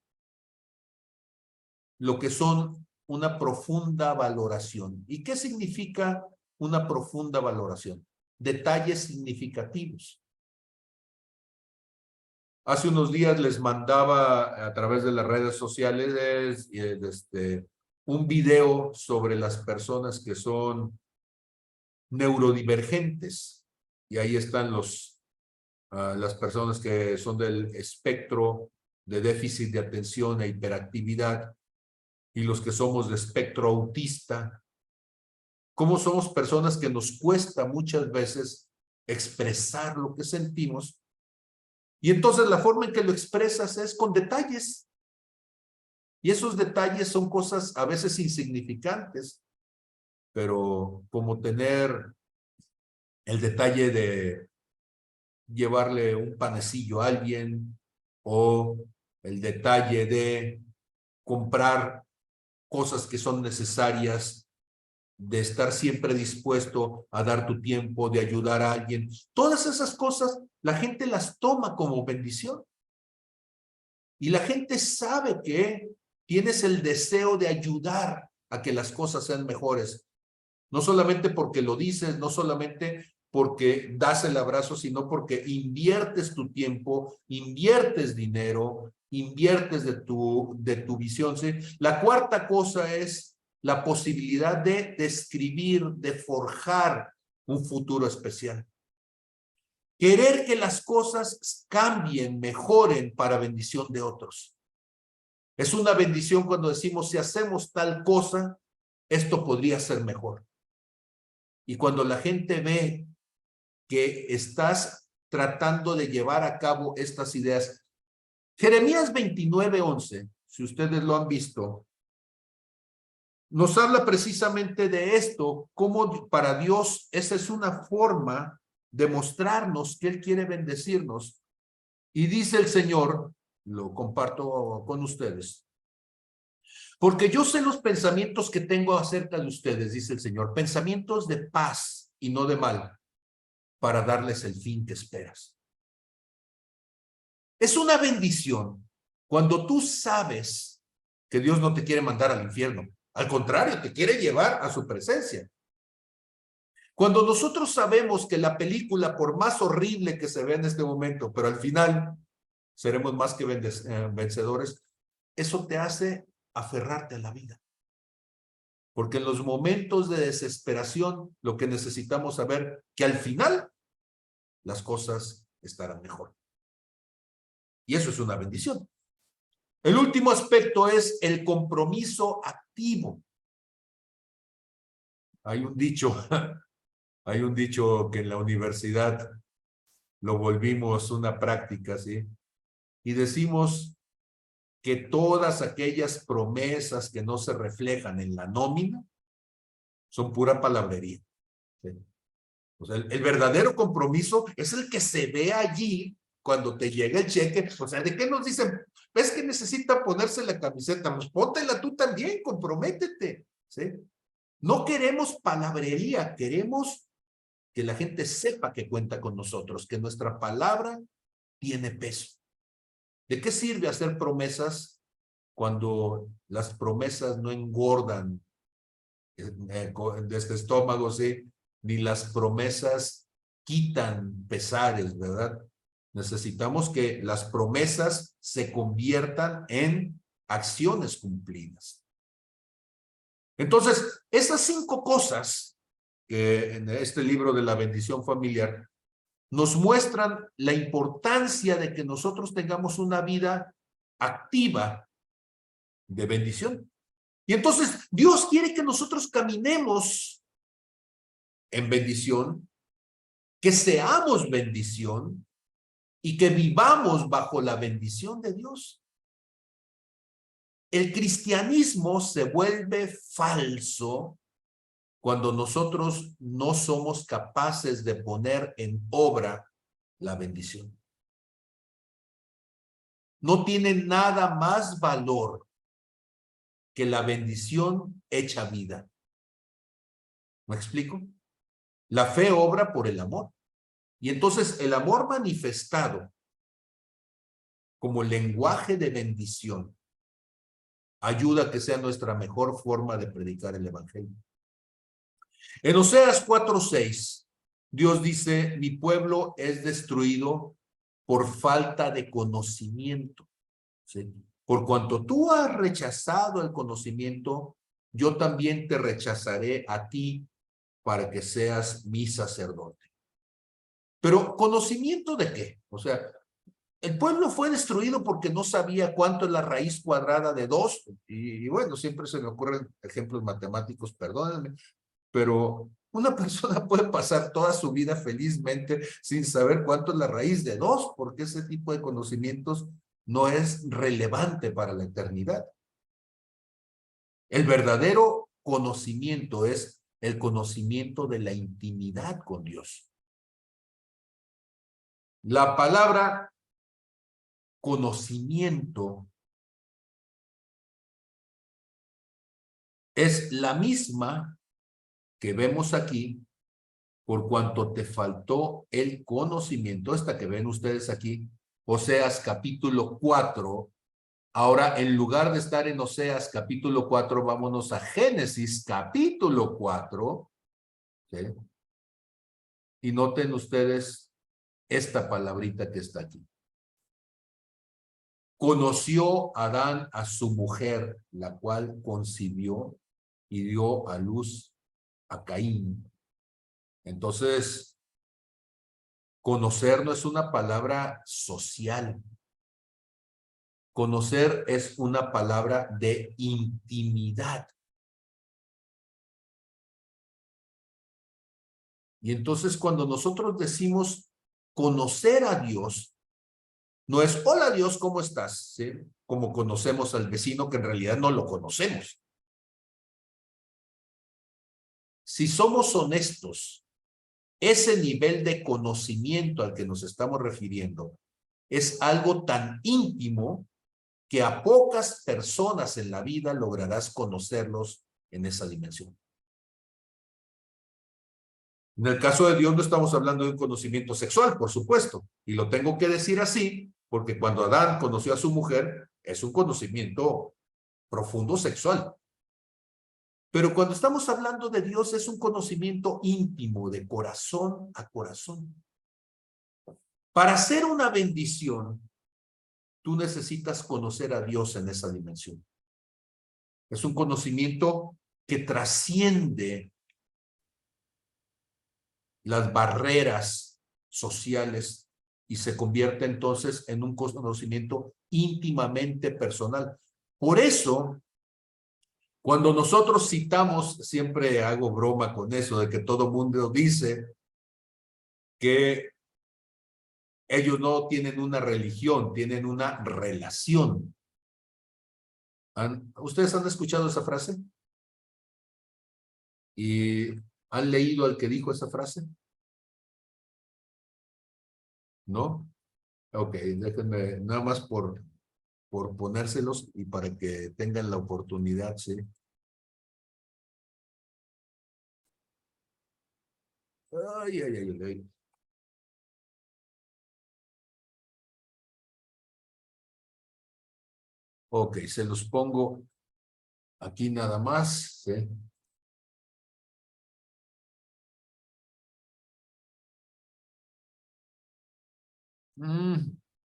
lo que son una profunda valoración. ¿Y qué significa una profunda valoración? Detalles significativos. Hace unos días les mandaba a través de las redes sociales un video sobre las personas que son neurodivergentes. Y ahí están las personas que son del espectro de déficit de atención e hiperactividad y los que somos de espectro autista. Cómo somos personas que nos cuesta muchas veces expresar lo que sentimos. Y entonces la forma en que lo expresas es con detalles. Y esos detalles son cosas a veces insignificantes, pero como tener el detalle de llevarle un panecillo a alguien o el detalle de comprar cosas que son necesarias, de estar siempre dispuesto a dar tu tiempo, de ayudar a alguien. Todas esas cosas la gente las toma como bendición. Y la gente sabe que tienes el deseo de ayudar a que las cosas sean mejores. No solamente porque lo dices, no solamente porque das el abrazo, sino porque inviertes tu tiempo, inviertes dinero, inviertes de tu visión, ¿sí? La cuarta cosa es la posibilidad de describir, de forjar un futuro especial. Querer que las cosas cambien, mejoren para bendición de otros. Es una bendición cuando decimos, si hacemos tal cosa, esto podría ser mejor. Y cuando la gente ve que estás tratando de llevar a cabo estas ideas. Jeremías 29:11, si ustedes lo han visto, nos habla precisamente de esto, cómo para Dios esa es una forma de mostrarnos que Él quiere bendecirnos. Y dice el Señor, lo comparto con ustedes, porque yo sé los pensamientos que tengo acerca de ustedes, dice el Señor, pensamientos de paz y no de mal, para darles el fin que esperas. Es una bendición cuando tú sabes que Dios no te quiere mandar al infierno. Al contrario, te quiere llevar a su presencia. Cuando nosotros sabemos que la película, por más horrible que se ve en este momento, pero al final seremos más que vencedores, eso te hace aferrarte a la vida. Porque en los momentos de desesperación, lo que necesitamos saber que al final las cosas estarán mejor. Y eso es una bendición. El último aspecto es el compromiso activo. Hay un dicho que en la universidad lo volvimos una práctica, ¿sí? Y decimos que todas aquellas promesas que no se reflejan en la nómina son pura palabrería, ¿sí? O sea, el verdadero compromiso es el que se ve allí cuando te llega el cheque. O sea, ¿de qué nos dicen? ¿Ves que necesita ponerse la camiseta? Pues póntela tú también, comprométete, ¿sí? No queremos palabrería, queremos que la gente sepa que cuenta con nosotros, que nuestra palabra tiene peso. ¿De qué sirve hacer promesas cuando las promesas no engordan de este estómago, ¿sí? Ni las promesas quitan pesares, ¿verdad? Necesitamos que las promesas se conviertan en acciones cumplidas. Entonces, esas 5 cosas que en este libro de la bendición familiar nos muestran la importancia de que nosotros tengamos una vida activa de bendición. Y entonces Dios quiere que nosotros caminemos en bendición, que seamos bendición y que vivamos bajo la bendición de Dios. El cristianismo se vuelve falso cuando nosotros no somos capaces de poner en obra la bendición. No tiene nada más valor que la bendición hecha vida. ¿Me explico? La fe obra por el amor. Y entonces el amor manifestado como lenguaje de bendición ayuda a que sea nuestra mejor forma de predicar el evangelio. En Oseas 4:6, Dios dice, mi pueblo es destruido por falta de conocimiento. ¿Sí? Por cuanto tú has rechazado el conocimiento, yo también te rechazaré a ti para que seas mi sacerdote. Pero ¿conocimiento de qué? O sea, el pueblo fue destruido porque no sabía cuánto es la raíz cuadrada de 2. Y bueno, siempre se me ocurren ejemplos matemáticos, perdónenme, pero una persona puede pasar toda su vida felizmente sin saber cuánto es la raíz de 2, porque ese tipo de conocimientos no es relevante para la eternidad. El verdadero conocimiento es el conocimiento de la intimidad con Dios. La palabra conocimiento es la misma que vemos aquí, por cuanto te faltó el conocimiento, esta que ven ustedes aquí, Oseas capítulo 4. Ahora, en lugar de estar en Oseas capítulo 4, vámonos a Génesis capítulo 4. ¿Sí? Y noten ustedes esta palabrita que está aquí. Conoció Adán a su mujer, la cual concibió y dio a luz a Caín. Entonces, conocer no es una palabra social. Conocer es una palabra de intimidad. Y entonces cuando nosotros decimos conocer a Dios, no es, hola Dios, ¿cómo estás? ¿Sí? Como conocemos al vecino que en realidad no lo conocemos. Si somos honestos, ese nivel de conocimiento al que nos estamos refiriendo es algo tan íntimo que a pocas personas en la vida lograrás conocerlos en esa dimensión. En el caso de Dios no estamos hablando de un conocimiento sexual, por supuesto, y lo tengo que decir así, porque cuando Adán conoció a su mujer, es un conocimiento profundo sexual. Pero cuando estamos hablando de Dios, es un conocimiento íntimo, de corazón a corazón. Para hacer una bendición, tú necesitas conocer a Dios en esa dimensión. Es un conocimiento que trasciende las barreras sociales y se convierte entonces en un conocimiento íntimamente personal. Por eso, cuando nosotros citamos, siempre hago broma con eso, de que todo mundo dice que ellos no tienen una religión, tienen una relación. ¿Ustedes han escuchado esa frase? ¿Y han leído al que dijo esa frase? ¿no? Ok, déjenme nada más por ponérselos y para que tengan la oportunidad, ¿sí? Ay, ay, ay, ay. Ok, se los pongo aquí nada más, ¿sí?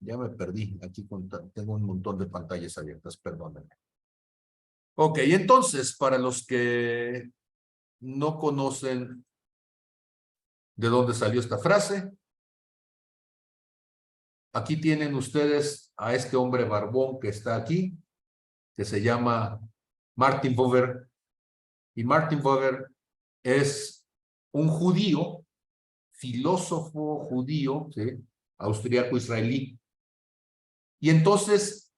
Ya me perdí. Aquí tengo un montón de pantallas abiertas, perdónenme. Ok, entonces, para los que no conocen de dónde salió esta frase, aquí tienen ustedes a este hombre barbón que está aquí, que se llama Martin Buber. Y Martin Buber es un judío, filósofo judío, ¿sí? Austriaco-israelí. Y entonces,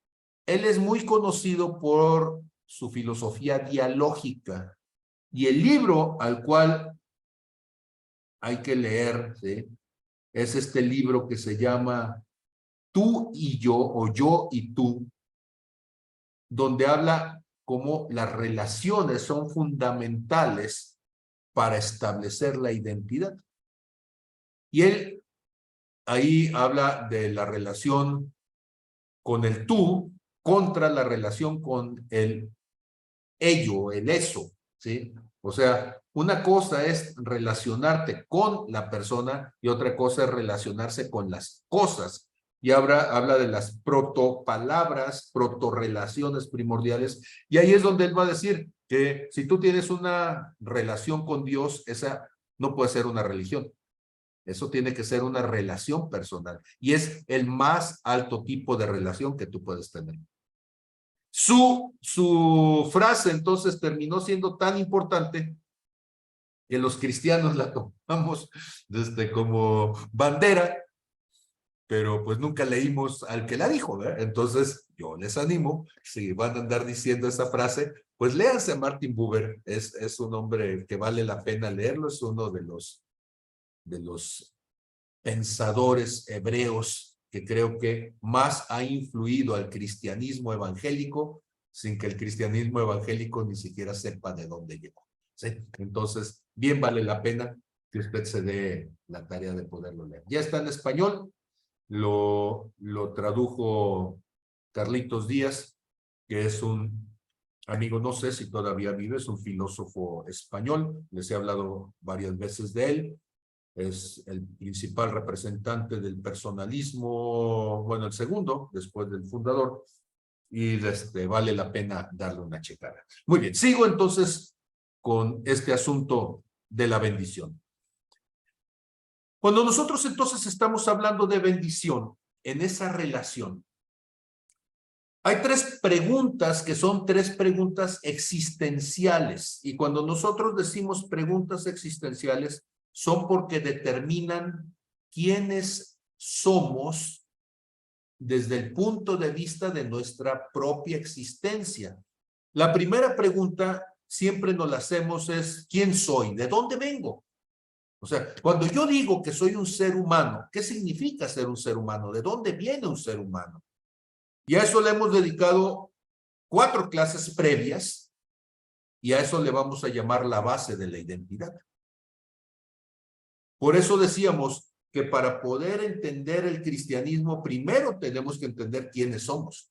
él es muy conocido por su filosofía dialógica. Y el libro al cual hay que leer, ¿sí? Es este libro que se llama Tú y yo, o Yo y Tú, donde habla cómo las relaciones son fundamentales para establecer la identidad. Y él ahí habla de la relación con el tú contra la relación con el ello, el eso, ¿sí? O sea, una cosa es relacionarte con la persona y otra cosa es relacionarse con las cosas. Y habla de las protopalabras, protorrelaciones primordiales. Y ahí es donde él va a decir que si tú tienes una relación con Dios, esa no puede ser una religión. Eso tiene que ser una relación personal. Y es el más alto tipo de relación que tú puedes tener. Su frase entonces terminó siendo tan importante que los cristianos la tomamos como bandera, pero pues nunca leímos al que la dijo, ¿verdad? Entonces yo les animo, si van a andar diciendo esa frase, pues léanse a Martin Buber, es un hombre que vale la pena leerlo, es uno de los pensadores hebreos que creo que más ha influido al cristianismo evangélico sin que el cristianismo evangélico ni siquiera sepa de dónde llegó. ¿Sí? Entonces, bien vale la pena que usted se dé la tarea de poderlo leer. Ya está en español, lo tradujo Carlitos Díaz, que es un amigo, no sé si todavía vive, es un filósofo español, les he hablado varias veces de él. Es el principal representante del personalismo, bueno, el segundo, después del fundador, y vale la pena darle una checada. Muy bien, sigo entonces con este asunto de la bendición. Cuando nosotros entonces estamos hablando de bendición, en esa relación, hay tres preguntas que son tres preguntas existenciales, y cuando nosotros decimos preguntas existenciales, son porque determinan quiénes somos desde el punto de vista de nuestra propia existencia. La primera pregunta siempre nos la hacemos es, ¿quién soy? ¿De dónde vengo? O sea, cuando yo digo que soy un ser humano, ¿qué significa ser un ser humano? ¿De dónde viene un ser humano? Y a eso le hemos dedicado 4 clases previas y a eso le vamos a llamar la base de la identidad. Por eso decíamos que para poder entender el cristianismo, primero tenemos que entender quiénes somos.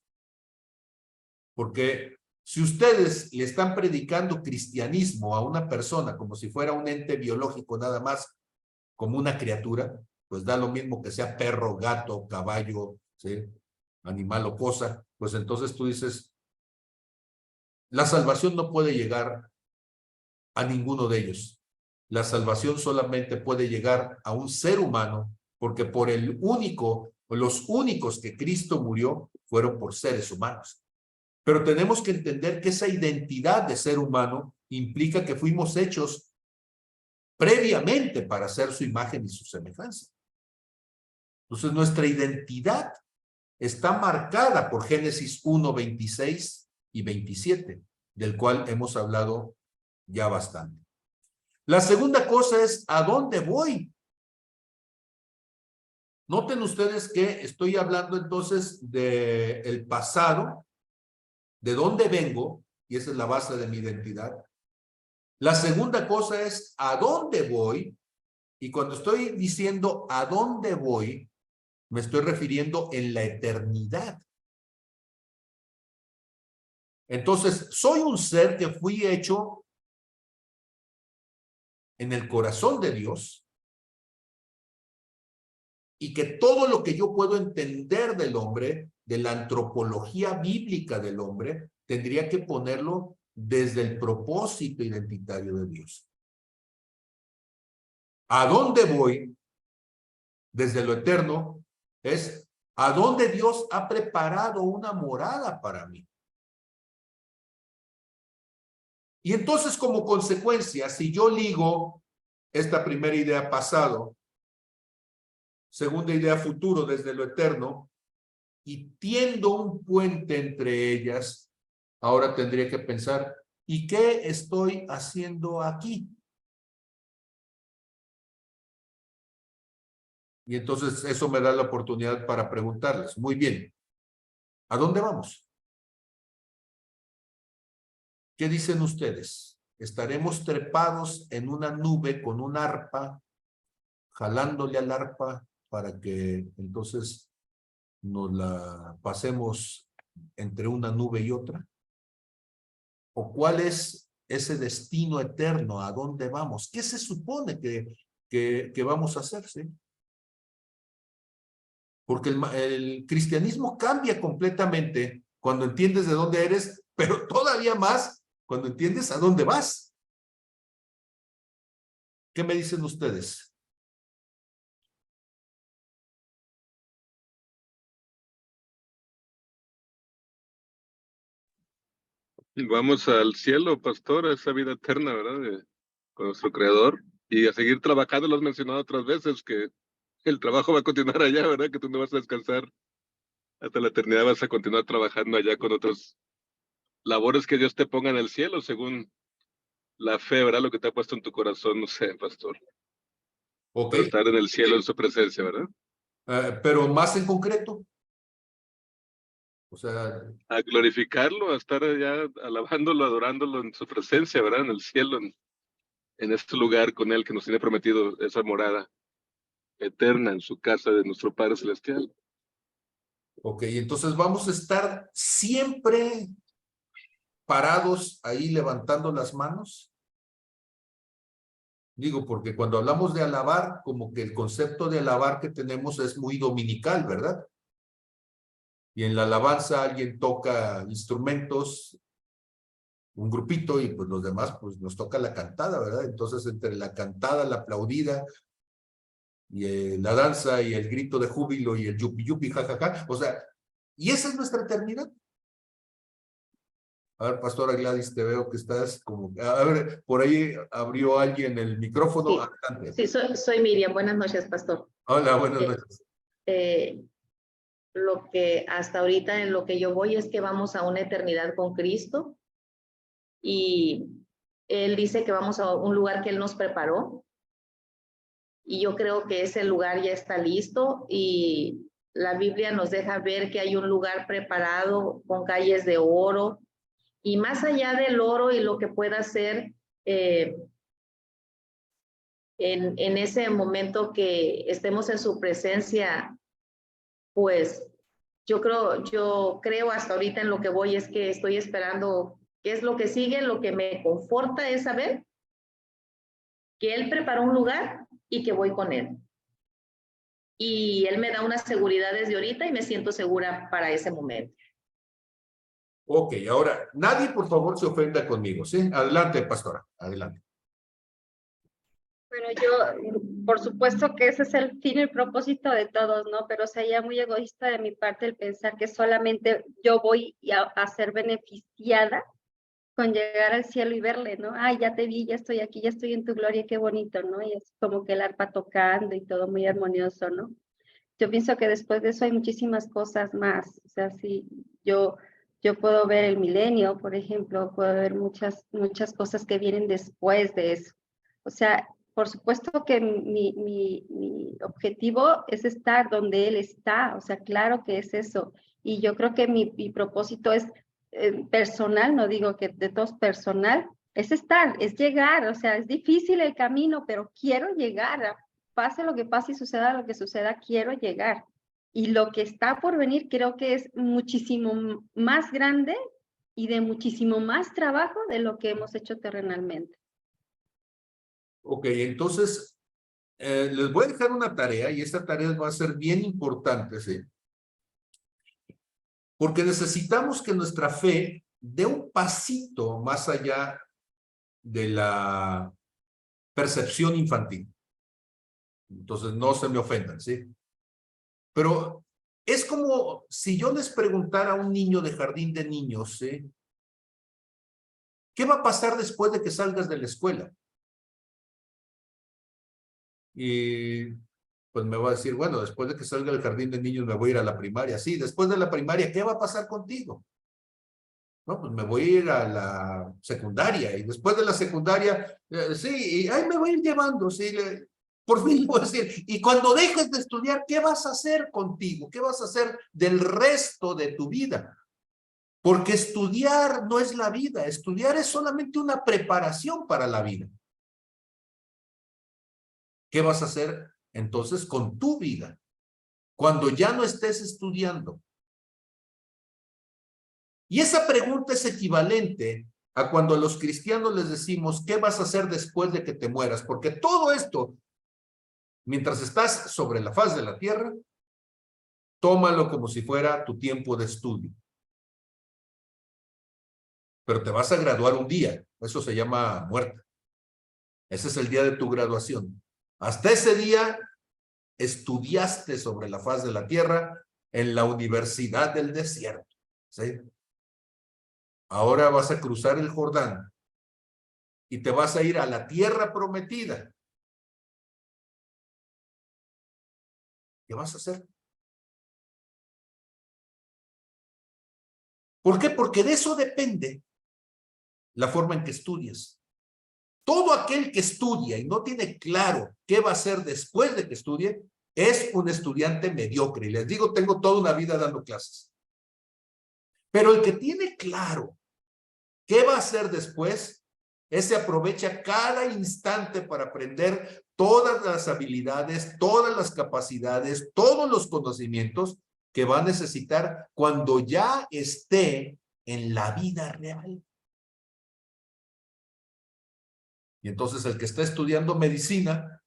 Porque si ustedes le están predicando cristianismo a una persona como si fuera un ente biológico nada más, como una criatura, pues da lo mismo que sea perro, gato, caballo, ¿sí? Animal o cosa, pues entonces tú dices, la salvación no puede llegar a ninguno de ellos. La salvación solamente puede llegar a un ser humano porque por los únicos que Cristo murió fueron por seres humanos. Pero tenemos que entender que esa identidad de ser humano implica que fuimos hechos previamente para hacer su imagen y su semejanza. Entonces nuestra identidad está marcada por Génesis 1, 26 y 27, del cual hemos hablado ya bastante. La segunda cosa es, ¿a dónde voy? Noten ustedes que estoy hablando entonces del pasado, de dónde vengo, y esa es la base de mi identidad. La segunda cosa es a dónde voy, y cuando estoy diciendo a dónde voy, me estoy refiriendo en la eternidad. Entonces, soy un ser que fui hecho en el corazón de Dios, y que todo lo que yo puedo entender del hombre, de la antropología bíblica del hombre, tendría que ponerlo desde el propósito identitario de Dios. ¿A dónde voy? Desde lo eterno, es a dónde Dios ha preparado una morada para mí. Y entonces, como consecuencia, si yo ligo esta primera idea pasado, segunda idea futuro desde lo eterno, y tiendo un puente entre ellas, ahora tendría que pensar, ¿y qué estoy haciendo aquí? Y entonces eso me da la oportunidad para preguntarles, muy bien, ¿a dónde vamos? ¿Qué dicen ustedes? ¿Estaremos trepados en una nube con un arpa, jalándole al arpa para que entonces nos la pasemos entre una nube y otra? ¿O cuál es ese destino eterno? ¿A dónde vamos? ¿Qué se supone que vamos a hacer? ¿Sí? Porque el cristianismo cambia completamente cuando entiendes de dónde eres, pero todavía más cuando entiendes a dónde vas. ¿Qué me dicen ustedes? Y vamos al cielo, pastor, a esa vida eterna, ¿verdad? Con nuestro Creador. Y a seguir trabajando, lo has mencionado otras veces, que el trabajo va a continuar allá, ¿verdad? Que tú no vas a descansar. Hasta la eternidad vas a continuar trabajando allá con otras labores que Dios te ponga en el cielo, según la fe, ¿verdad? Lo que te ha puesto en tu corazón, no sé, pastor. Ok, Para estar en el cielo, en su presencia, ¿verdad? pero más en concreto. O sea, A glorificarlo, a estar allá alabándolo, adorándolo en su presencia, ¿verdad? En el cielo, en este lugar con Él que nos tiene prometido esa morada eterna en su casa de nuestro Padre Celestial. ok, entonces vamos a estar siempre parados ahí levantando las manos. Digo, porque cuando hablamos de alabar, como que el concepto de alabar que tenemos es muy dominical, ¿verdad? Y en la alabanza alguien toca instrumentos, un grupito, y pues los demás, pues nos toca la cantada, ¿verdad? Entonces, entre la cantada, la aplaudida, y la danza, y el grito de júbilo, y el yupi yupi, jajaja, o sea, y esa es nuestra eternidad. A ver, Pastora Gladys, te veo que estás como... A ver, por ahí abrió alguien el micrófono. Sí, Adelante. sí, soy Miriam. Buenas noches, pastor. Hola, buenas noches. Lo que hasta ahorita en lo que yo voy es que vamos a una eternidad con Cristo y Él dice que vamos a un lugar que Él nos preparó y yo creo que ese lugar ya está listo y la Biblia nos deja ver que hay un lugar preparado con calles de oro y más allá del oro y lo que pueda ser en ese momento que estemos en su presencia, pues yo creo hasta ahorita en lo que voy es que estoy esperando qué es lo que sigue. Lo que me conforta es saber que Él preparó un lugar y que voy con Él. Y Él me da una seguridad desde ahorita y me siento segura para ese momento. Ok, ahora, nadie por favor se ofenda conmigo, ¿sí? Adelante, Pastora, adelante. Bueno, yo, por supuesto que ese es el fin y el propósito de todos, ¿no? Pero sería muy egoísta de mi parte el pensar que solamente yo voy a ser beneficiada con llegar al cielo y verle, ¿no? Ay, ya te vi, ya estoy aquí, ya estoy en tu gloria, qué bonito, ¿no? Y es como que el arpa tocando y todo muy armonioso, ¿no? Yo pienso que después de eso hay muchísimas cosas más. O sea, sí, yo puedo ver el milenio, por ejemplo, puedo ver muchas cosas que vienen después de eso. O sea, por supuesto que mi objetivo es estar donde Él está, o sea, claro que es eso. Y yo creo que mi propósito es personal, no digo que de todos personal, es estar, es llegar, o sea, es difícil el camino, pero quiero llegar, pase lo que pase y suceda lo que suceda, quiero llegar. Y lo que está por venir creo que es muchísimo más grande y de muchísimo más trabajo de lo que hemos hecho terrenalmente. Ok, entonces les voy a dejar una tarea y esta tarea va a ser bien importante, ¿sí? Porque necesitamos que nuestra fe dé un pasito más allá de la percepción infantil. Entonces, no se me ofendan, ¿sí? Pero es como si yo les preguntara a un niño de jardín de niños, ¿sí? ¿Qué va a pasar después de que salgas de la escuela? Y pues me va a decir, bueno, después de que salga del jardín de niños me voy a ir a la primaria. Sí, después de la primaria, ¿qué va a pasar contigo? No, pues me voy a ir a la secundaria y después de la secundaria, sí, y ahí me voy a ir llevando, sí, por fin puedo decir, y cuando dejes de estudiar, ¿qué vas a hacer contigo? ¿Qué vas a hacer del resto de tu vida? Porque estudiar no es la vida, estudiar es solamente una preparación para la vida. ¿Qué vas a hacer entonces con tu vida cuando ya no estés estudiando? Y esa pregunta es equivalente a cuando a los cristianos les decimos, ¿qué vas a hacer después de que te mueras? Porque todo esto, mientras estás sobre la faz de la tierra, tómalo como si fuera tu tiempo de estudio. Pero te vas a graduar un día, eso se llama muerte. Ese es el día de tu graduación. Hasta ese día estudiaste sobre la faz de la tierra en la Universidad del Desierto, ¿sí? Ahora vas a cruzar el Jordán y te vas a ir a la tierra prometida. ¿Qué vas a hacer? ¿Por qué? Porque de eso depende la forma en que estudias. Todo aquel que estudia y no tiene claro qué va a hacer después de que estudie, es un estudiante mediocre. Y les digo, tengo toda una vida dando clases. Pero el que tiene claro qué va a hacer después, ese aprovecha cada instante para aprender todas las habilidades, todas las capacidades, todos los conocimientos que va a necesitar cuando ya esté en la vida real. Y entonces el que está estudiando medicina,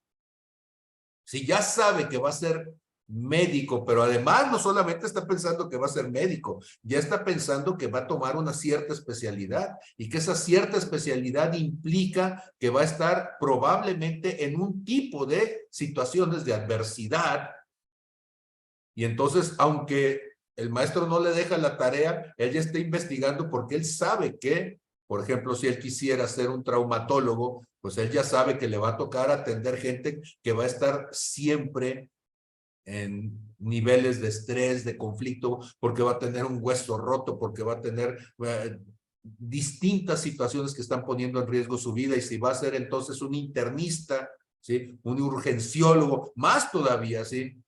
si ya sabe que va a ser médico, pero además no solamente está pensando que va a ser médico, ya está pensando que va a tomar una cierta especialidad y que esa cierta especialidad implica que va a estar probablemente en un tipo de situaciones de adversidad. Y entonces, aunque el maestro no le deja la tarea, él ya está investigando porque él sabe que, por ejemplo, si él quisiera ser un traumatólogo, pues él ya sabe que le va a tocar atender gente que va a estar siempre en niveles de estrés, de conflicto, porque va a tener un hueso roto, porque va a tener distintas situaciones que están poniendo en riesgo su vida, y si va a ser entonces un internista, ¿sí? Un urgenciólogo, más todavía, ¿sí?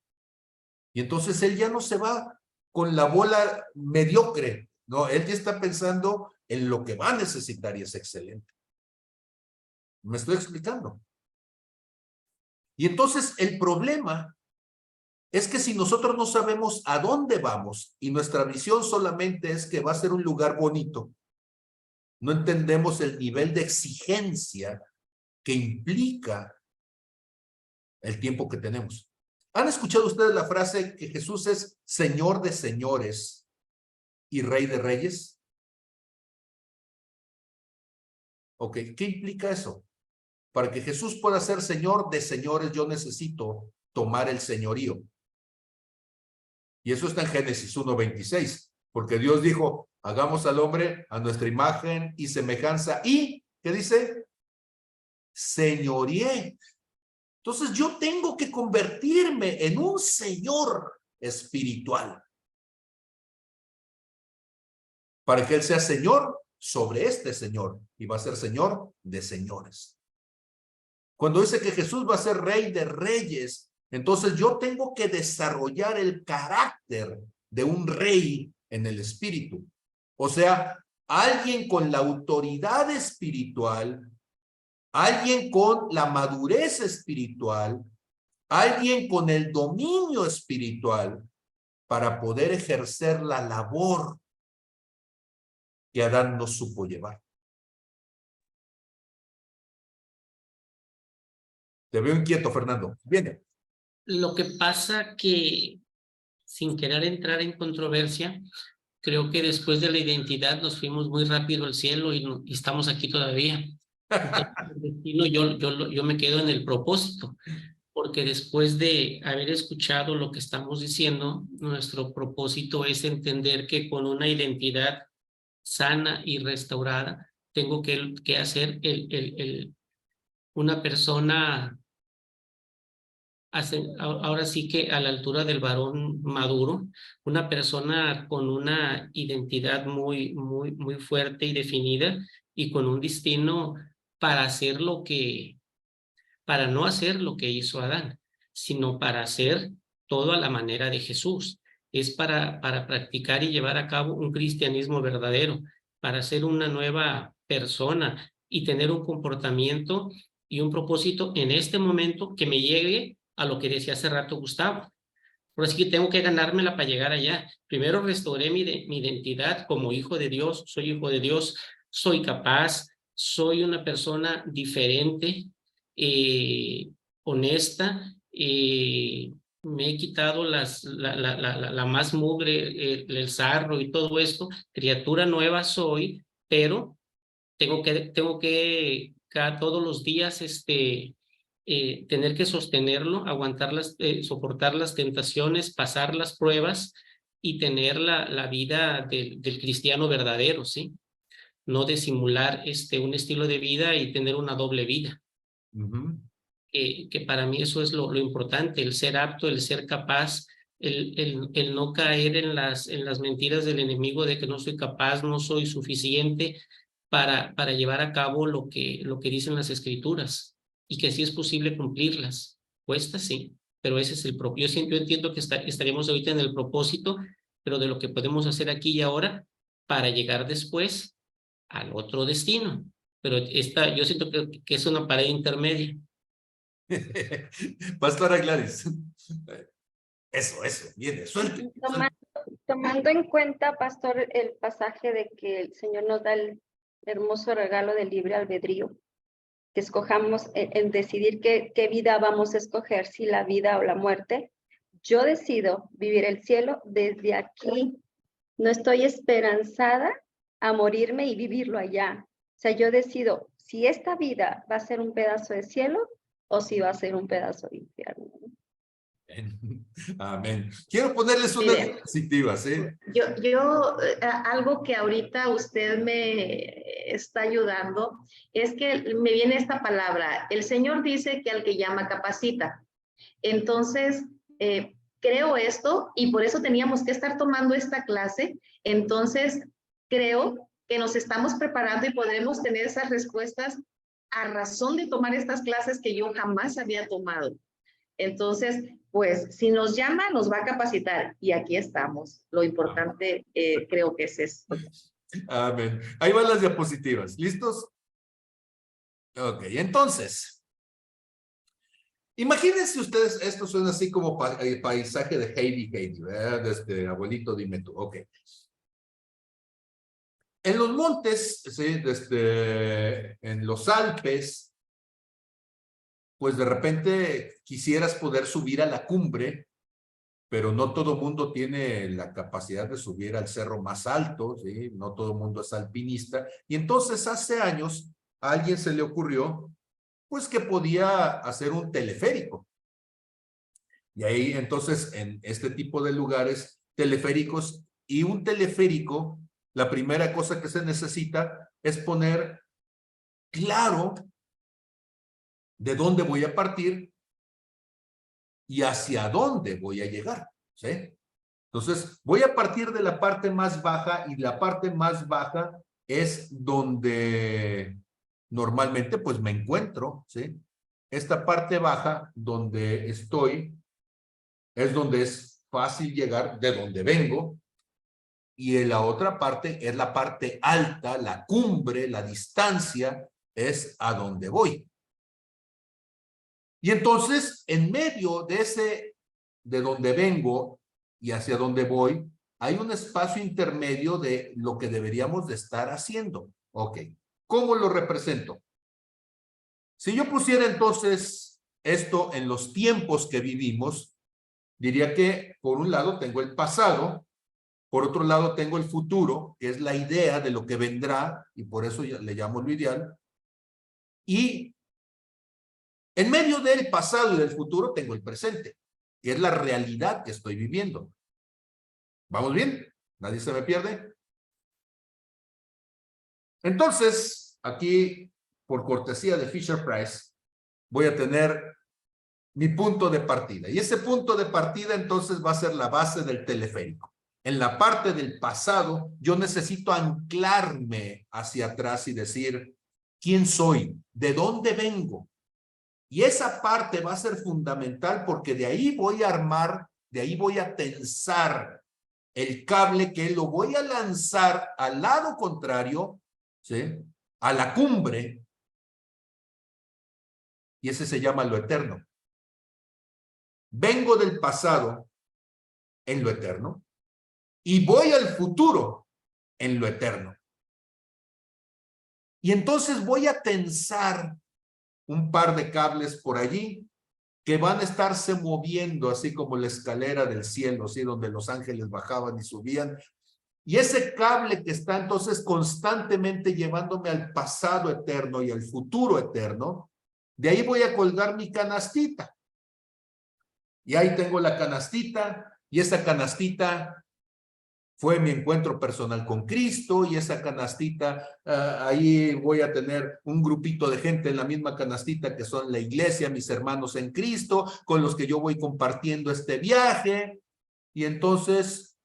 Y entonces él ya no se va con la bola mediocre, ¿no? Él ya está pensando en lo que va a necesitar y es excelente. ¿Me estoy explicando? Y entonces el problema es que si nosotros no sabemos a dónde vamos y nuestra visión solamente es que va a ser un lugar bonito, no entendemos el nivel de exigencia que implica el tiempo que tenemos. ¿Han escuchado ustedes la frase que Jesús es Señor de señores y Rey de reyes? Ok, ¿qué implica eso? Para que Jesús pueda ser Señor de señores, yo necesito tomar el señorío. Y eso está en Génesis 1:26, porque Dios dijo, hagamos al hombre a nuestra imagen y semejanza. ¿Y qué dice? Señoríe. Entonces yo tengo que convertirme en un señor espiritual para que Él sea Señor sobre este Señor y va a ser Señor de señores. Cuando dice que Jesús va a ser rey de reyes, entonces yo tengo que desarrollar el carácter de un rey en el espíritu. O sea, alguien con la autoridad espiritual, alguien con la madurez espiritual, alguien con el dominio espiritual para poder ejercer la labor que Adán no supo llevar. Te veo inquieto, Fernando. Viene. Lo que pasa que, sin querer entrar en controversia, creo que después de la identidad nos fuimos muy rápido al cielo y estamos aquí todavía. Entonces, yo me quedo en el propósito, porque después de haber escuchado lo que estamos diciendo, nuestro propósito es entender que con una identidad sana y restaurada, tengo que hacer una persona ahora sí que a la altura del varón maduro, una persona con una identidad muy fuerte y definida y con un destino para hacer para no hacer lo que hizo Adán, sino para hacer todo a la manera de Jesús. Es para practicar y llevar a cabo un cristianismo verdadero, para ser una nueva persona y tener un comportamiento y un propósito en este momento que me llegue a lo que decía hace rato Gustavo. Por así que tengo que ganármela para llegar allá. Primero restauré mi identidad como hijo de Dios, soy hijo de Dios, soy capaz, soy una persona diferente, honesta, me he quitado la más mugre, el sarro y todo esto, criatura nueva soy, pero tengo que todos los días tener que sostenerlo, soportar las tentaciones, pasar las pruebas y tener la vida del cristiano verdadero, ¿sí? No de simular un estilo de vida y tener una doble vida. Que para mí eso es lo importante, el ser apto, el ser capaz, el no caer en las mentiras del enemigo de que no soy capaz, no soy suficiente para llevar a cabo lo que dicen las escrituras y que sí es posible cumplirlas. Cuesta, sí, pero ese es el propio. Yo entiendo que estaríamos ahorita en el propósito, pero de lo que podemos hacer aquí y ahora para llegar después al otro destino. Pero yo siento que es una pared intermedia. Pastora Gladys. Eso, viene, suelte. Tomando en cuenta, pastor, el pasaje de que el Señor nos da el hermoso regalo del libre albedrío, que escojamos en decidir qué vida vamos a escoger, si la vida o la muerte. Yo decido vivir el cielo desde aquí. No estoy esperanzada a morirme y vivirlo allá. O sea, yo decido si esta vida va a ser un pedazo de cielo o si va a ser un pedazo de infierno. Amén. Quiero ponerles unas diapositivas, ¿eh? Algo que ahorita usted me está ayudando es que me viene esta palabra. El Señor dice que al que llama capacita. Entonces, creo esto y por eso teníamos que estar tomando esta clase. Entonces, creo que nos estamos preparando y podremos tener esas respuestas a razón de tomar estas clases que yo jamás había tomado. Entonces, pues, si nos llama, nos va a capacitar. Y aquí estamos. Lo importante creo que es esto. Amén. Ahí van las diapositivas. ¿Listos? Ok, entonces. Imagínense ustedes, esto suena así como paisaje de Heidi, ¿verdad? Desde abuelito, dime tú. Ok. En los montes, ¿sí? En los Alpes, pues de repente quisieras poder subir a la cumbre, pero no todo mundo tiene la capacidad de subir al cerro más alto, ¿sí? No todo mundo es alpinista. Y entonces hace años a alguien se le ocurrió, pues que podía hacer un teleférico. Y ahí entonces en este tipo de lugares teleféricos y un teleférico, la primera cosa que se necesita es poner claro de dónde voy a partir y hacia dónde voy a llegar, ¿sí? Entonces, voy a partir de la parte más baja y la parte más baja es donde normalmente pues me encuentro, ¿sí? esta parte baja donde estoy es donde es fácil llegar, de donde vengo, y en la otra parte es la parte alta, la cumbre, la distancia, es a donde voy. Y entonces, en medio de ese, de donde vengo y hacia donde voy, hay un espacio intermedio de lo que deberíamos de estar haciendo. Ok, ¿cómo lo represento? Si yo pusiera entonces esto en los tiempos que vivimos, diría que por un lado tengo el pasado, por otro lado tengo el futuro, que es la idea de lo que vendrá, y por eso le llamo lo ideal, y en medio del pasado y del futuro tengo el presente, que es la realidad que estoy viviendo. ¿Vamos bien? ¿Nadie se me pierde? Entonces, aquí, por cortesía de Fisher-Price, voy a tener mi punto de partida. Y ese punto de partida entonces va a ser la base del teleférico. En la parte del pasado, yo necesito anclarme hacia atrás y decir, ¿quién soy? ¿De dónde vengo? Y esa parte va a ser fundamental porque de ahí voy a armar, de ahí voy a tensar el cable que lo voy a lanzar al lado contrario, ¿sí? A la cumbre, y ese se llama lo eterno. Vengo del pasado en lo eterno y voy al futuro en lo eterno. Y entonces voy a tensar un par de cables por allí que van a estarse moviendo así como la escalera del cielo, ¿sí? Donde los ángeles bajaban y subían. Y ese cable que está entonces constantemente llevándome al pasado eterno y al futuro eterno, de ahí voy a colgar mi canastita. Y ahí tengo la canastita, y esa canastita fue mi encuentro personal con Cristo, y esa canastita, ahí voy a tener un grupito de gente en la misma canastita que son la iglesia, mis hermanos en Cristo, con los que yo voy compartiendo este viaje. Y entonces,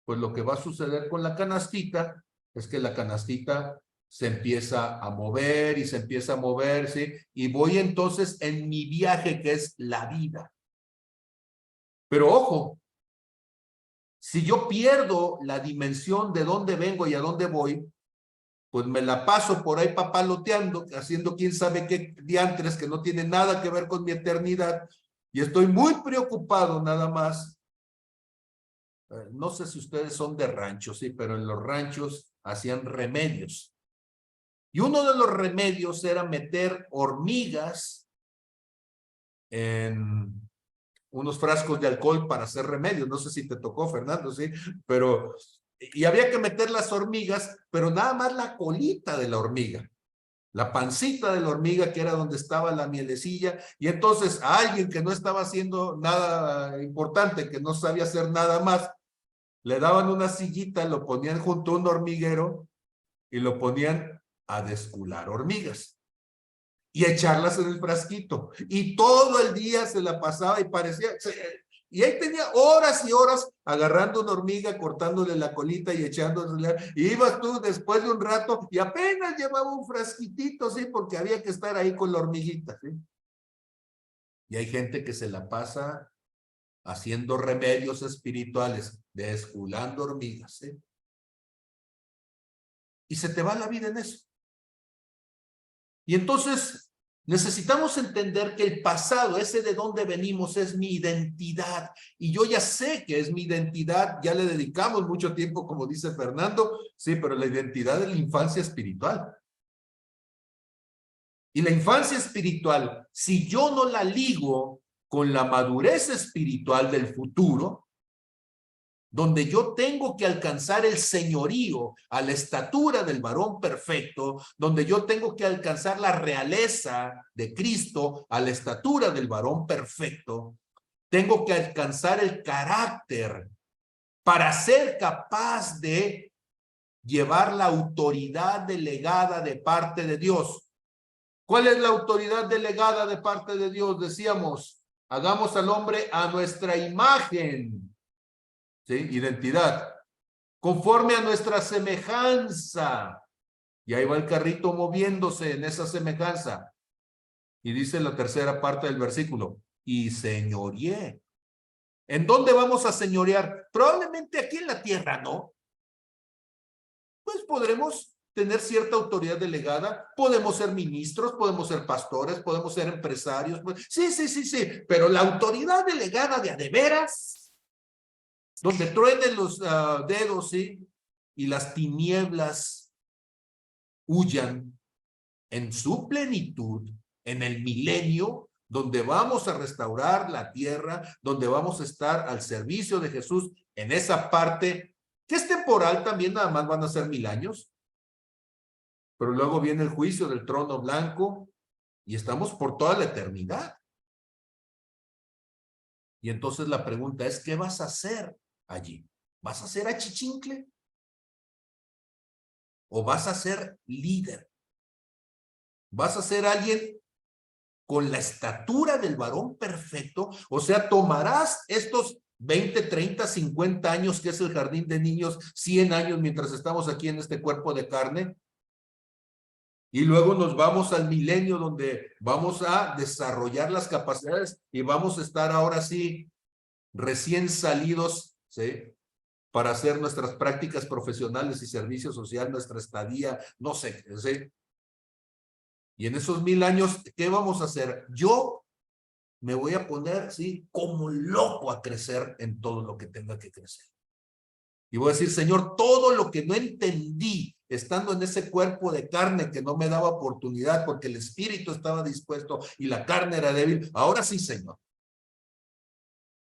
pues lo que va a suceder con la canastita es que la canastita se empieza a mover y se empieza a mover, ¿sí? Y voy entonces en mi viaje que es la vida. Pero ojo, si yo pierdo la dimensión de dónde vengo y a dónde voy, pues me la paso por ahí papaloteando, haciendo quién sabe qué diantres que no tiene nada que ver con mi eternidad, y estoy muy preocupado nada más. No sé si ustedes son de ranchos, sí, pero en los ranchos hacían remedios. Y uno de los remedios era meter hormigas en unos frascos de alcohol para hacer remedios. No sé si te tocó, Fernando, sí, pero y había que meter las hormigas, pero nada más la colita de la hormiga, la pancita de la hormiga, que era donde estaba la mielecilla, y entonces a alguien que no estaba haciendo nada importante, que no sabía hacer nada más, le daban una sillita, lo ponían junto a un hormiguero y lo ponían a descular hormigas y echarlas en el frasquito. Y todo el día se la pasaba y parecía... Y ahí tenía horas y horas agarrando una hormiga, cortándole la colita y echándole. Y ibas tú después de un rato y apenas llevaba un frasquitito, ¿sí? Porque había que estar ahí con la hormiguita, ¿sí? Y hay gente que se la pasa haciendo remedios espirituales, desculando hormigas, ¿sí? Y se te va la vida en eso. Y entonces necesitamos entender que el pasado, ese de donde venimos, es mi identidad. Y yo ya sé que es mi identidad, ya le dedicamos mucho tiempo, como dice Fernando, sí, pero la identidad es la infancia espiritual. Y la infancia espiritual, si yo no la ligo con la madurez espiritual del futuro, donde yo tengo que alcanzar el señorío a la estatura del varón perfecto, donde yo tengo que alcanzar la realeza de Cristo a la estatura del varón perfecto, tengo que alcanzar el carácter para ser capaz de llevar la autoridad delegada de parte de Dios. ¿Cuál es la autoridad delegada de parte de Dios? Decíamos, hagamos al hombre a nuestra imagen. ¿Sí? Identidad. Conforme a nuestra semejanza. Y ahí va el carrito moviéndose en esa semejanza. Y dice la tercera parte del versículo, y señoreé. ¿En dónde vamos a señorear? Probablemente aquí en la tierra, ¿no? Pues podremos tener cierta autoridad delegada, podemos ser ministros, podemos ser pastores, podemos ser empresarios. Sí, pero la autoridad delegada de a de veras, donde truenen los dedos, ¿sí? Y las tinieblas huyan en su plenitud, en el milenio, donde vamos a restaurar la tierra, donde vamos a estar al servicio de Jesús en esa parte, que es temporal también, nada más van a ser 1000 años, pero luego viene el juicio del trono blanco y estamos por toda la eternidad. Y entonces la pregunta es, ¿qué vas a hacer allí? ¿Vas a ser achichincle? ¿O vas a ser líder? ¿Vas a ser alguien con la estatura del varón perfecto? O sea, tomarás estos 20, 30, 50 años que es el jardín de niños, 100 años mientras estamos aquí en este cuerpo de carne, y luego nos vamos al milenio donde vamos a desarrollar las capacidades y vamos a estar ahora sí recién salidos, ¿sí? Para hacer nuestras prácticas profesionales y servicio social, nuestra estadía, no sé, ¿sí? Y en esos 1000 años, ¿qué vamos a hacer? Yo me voy a poner, ¿sí? Como loco a crecer en todo lo que tenga que crecer. Y voy a decir, Señor, todo lo que no entendí estando en ese cuerpo de carne que no me daba oportunidad porque el espíritu estaba dispuesto y la carne era débil, ahora sí, Señor.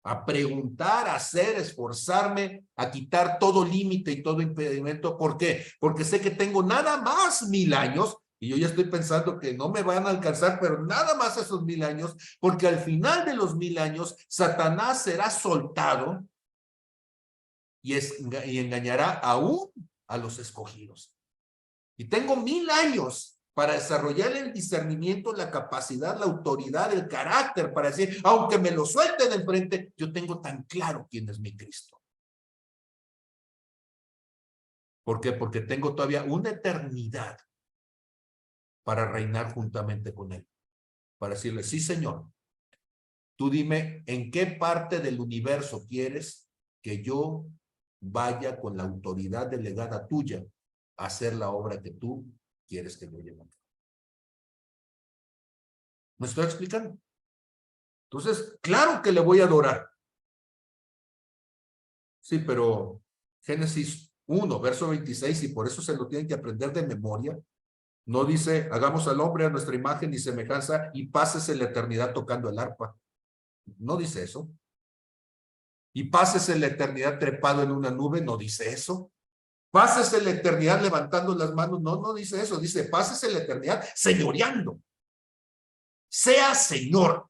A preguntar, a hacer, esforzarme, a quitar todo límite y todo impedimento. ¿Por qué? Porque sé que tengo nada más 1000 años y yo ya estoy pensando que no me van a alcanzar, pero nada más esos 1000 años, porque al final de los 1000 años, Satanás será soltado y engañará aún a los escogidos. Y tengo 1000 años para desarrollar el discernimiento, la capacidad, la autoridad, el carácter, para decir, aunque me lo suelten enfrente, yo tengo tan claro quién es mi Cristo. ¿Por qué? Porque tengo todavía una eternidad para reinar juntamente con Él. Para decirle, sí, Señor, tú dime en qué parte del universo quieres que yo vaya con la autoridad delegada tuya a hacer la obra que tú quieres que yo lleve a cabo. ¿Me estoy explicando? Entonces, claro que le voy a adorar. Sí, pero Génesis 1, verso 26, y por eso se lo tienen que aprender de memoria, no dice, hagamos al hombre a nuestra imagen y semejanza y pásese la eternidad tocando el arpa. No dice eso. Y pásese la eternidad trepado en una nube, no dice eso. Pásese la eternidad levantando las manos, no dice eso. Dice, pásese la eternidad señoreando. Sea Señor.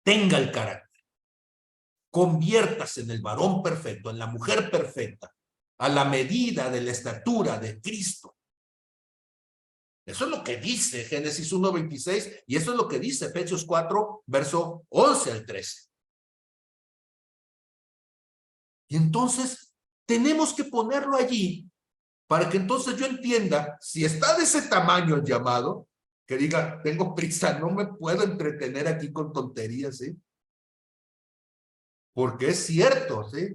Tenga el carácter. Conviértase en el varón perfecto, en la mujer perfecta, a la medida de la estatura de Cristo. Eso es lo que dice Génesis 1:26 y eso es lo que dice Efesios 4, verso 11 al 13. Y entonces tenemos que ponerlo allí para que entonces yo entienda si está de ese tamaño el llamado, que diga, tengo prisa, no me puedo entretener aquí con tonterías, ¿sí? Porque es cierto, ¿sí?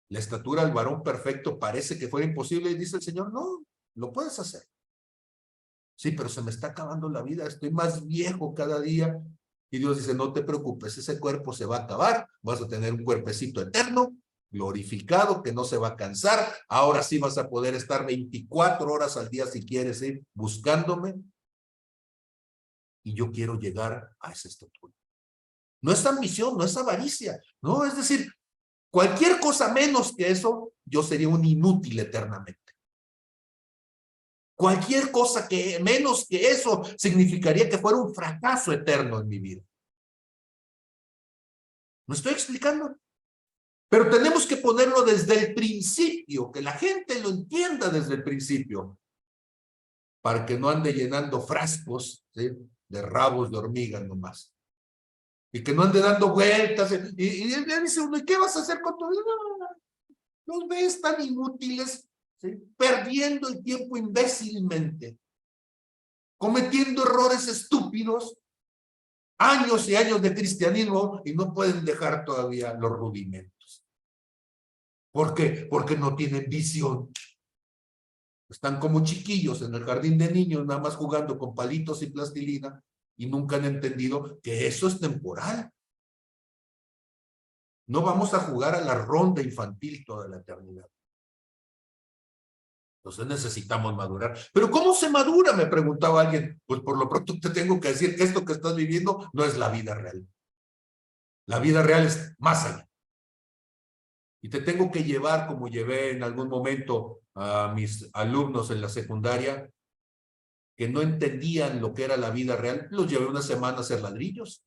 La estatura del varón perfecto parece que fuera imposible y dice el Señor, no, lo puedes hacer. Sí, pero se me está acabando la vida, estoy más viejo cada día. Y Dios dice, no te preocupes, ese cuerpo se va a acabar, vas a tener un cuerpecito eterno, glorificado, que no se va a cansar. Ahora sí vas a poder estar 24 horas al día si quieres ir buscándome. Y yo quiero llegar a esa estatura. No es ambición, no es avaricia, no, es decir, cualquier cosa menos que eso, yo sería un inútil eternamente. Cualquier cosa que menos que eso significaría que fuera un fracaso eterno en mi vida. ¿Me estoy explicando? Pero tenemos que ponerlo desde el principio, que la gente lo entienda desde el principio, para que no ande llenando frascos, ¿sí?, de rabos de hormigas nomás. Y que no ande dando vueltas. Y dice uno, ¿y qué vas a hacer con tu vida? Los ves tan inútiles. ¿sí? Perdiendo el tiempo imbécilmente, cometiendo errores estúpidos, años y años de cristianismo y no pueden dejar todavía los rudimentos. ¿Por qué? Porque no tienen visión. Están como chiquillos en el jardín de niños, nada más jugando con palitos y plastilina y nunca han entendido que eso es temporal. No vamos a jugar a la ronda infantil toda la eternidad. Entonces necesitamos madurar. ¿Pero cómo se madura? Me preguntaba alguien. Pues por lo pronto te tengo que decir que esto que estás viviendo no es la vida real. La vida real es más allá. Y te tengo que llevar, como llevé en algún momento a mis alumnos en la secundaria, que no entendían lo que era la vida real, los llevé una semana a hacer ladrillos.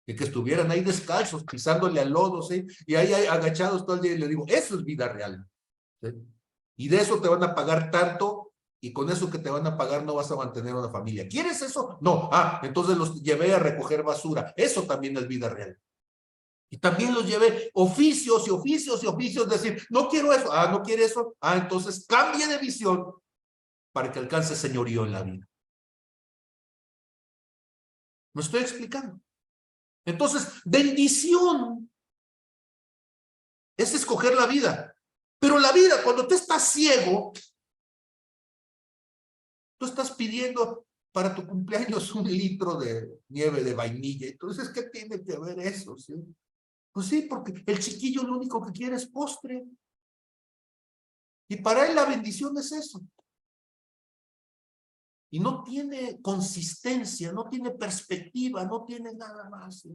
Y que estuvieran ahí descalzos, pisándole al lodo, ¿sí? Y ahí agachados todo el día, y le digo, eso es vida real. ¿Sí? Y de eso te van a pagar tanto, y con eso que te van a pagar no vas a mantener una familia. ¿Quieres eso? No. Entonces los llevé a recoger basura. Eso también es vida real. Y también los llevé oficios y oficios y oficios, decir, no quiero eso. ¿No quiere eso? Entonces cambie de visión para que alcance señorío en la vida. ¿Me estoy explicando? Entonces, bendición es escoger la vida. Pero la vida, cuando tú estás ciego, tú estás pidiendo para tu cumpleaños 1 litro de nieve de vainilla. Entonces, ¿qué tiene que ver eso? ¿Sí? Pues sí, porque el chiquillo lo único que quiere es postre. Y para él la bendición es eso. Y no tiene consistencia, no tiene perspectiva, no tiene nada más. ¿Sí?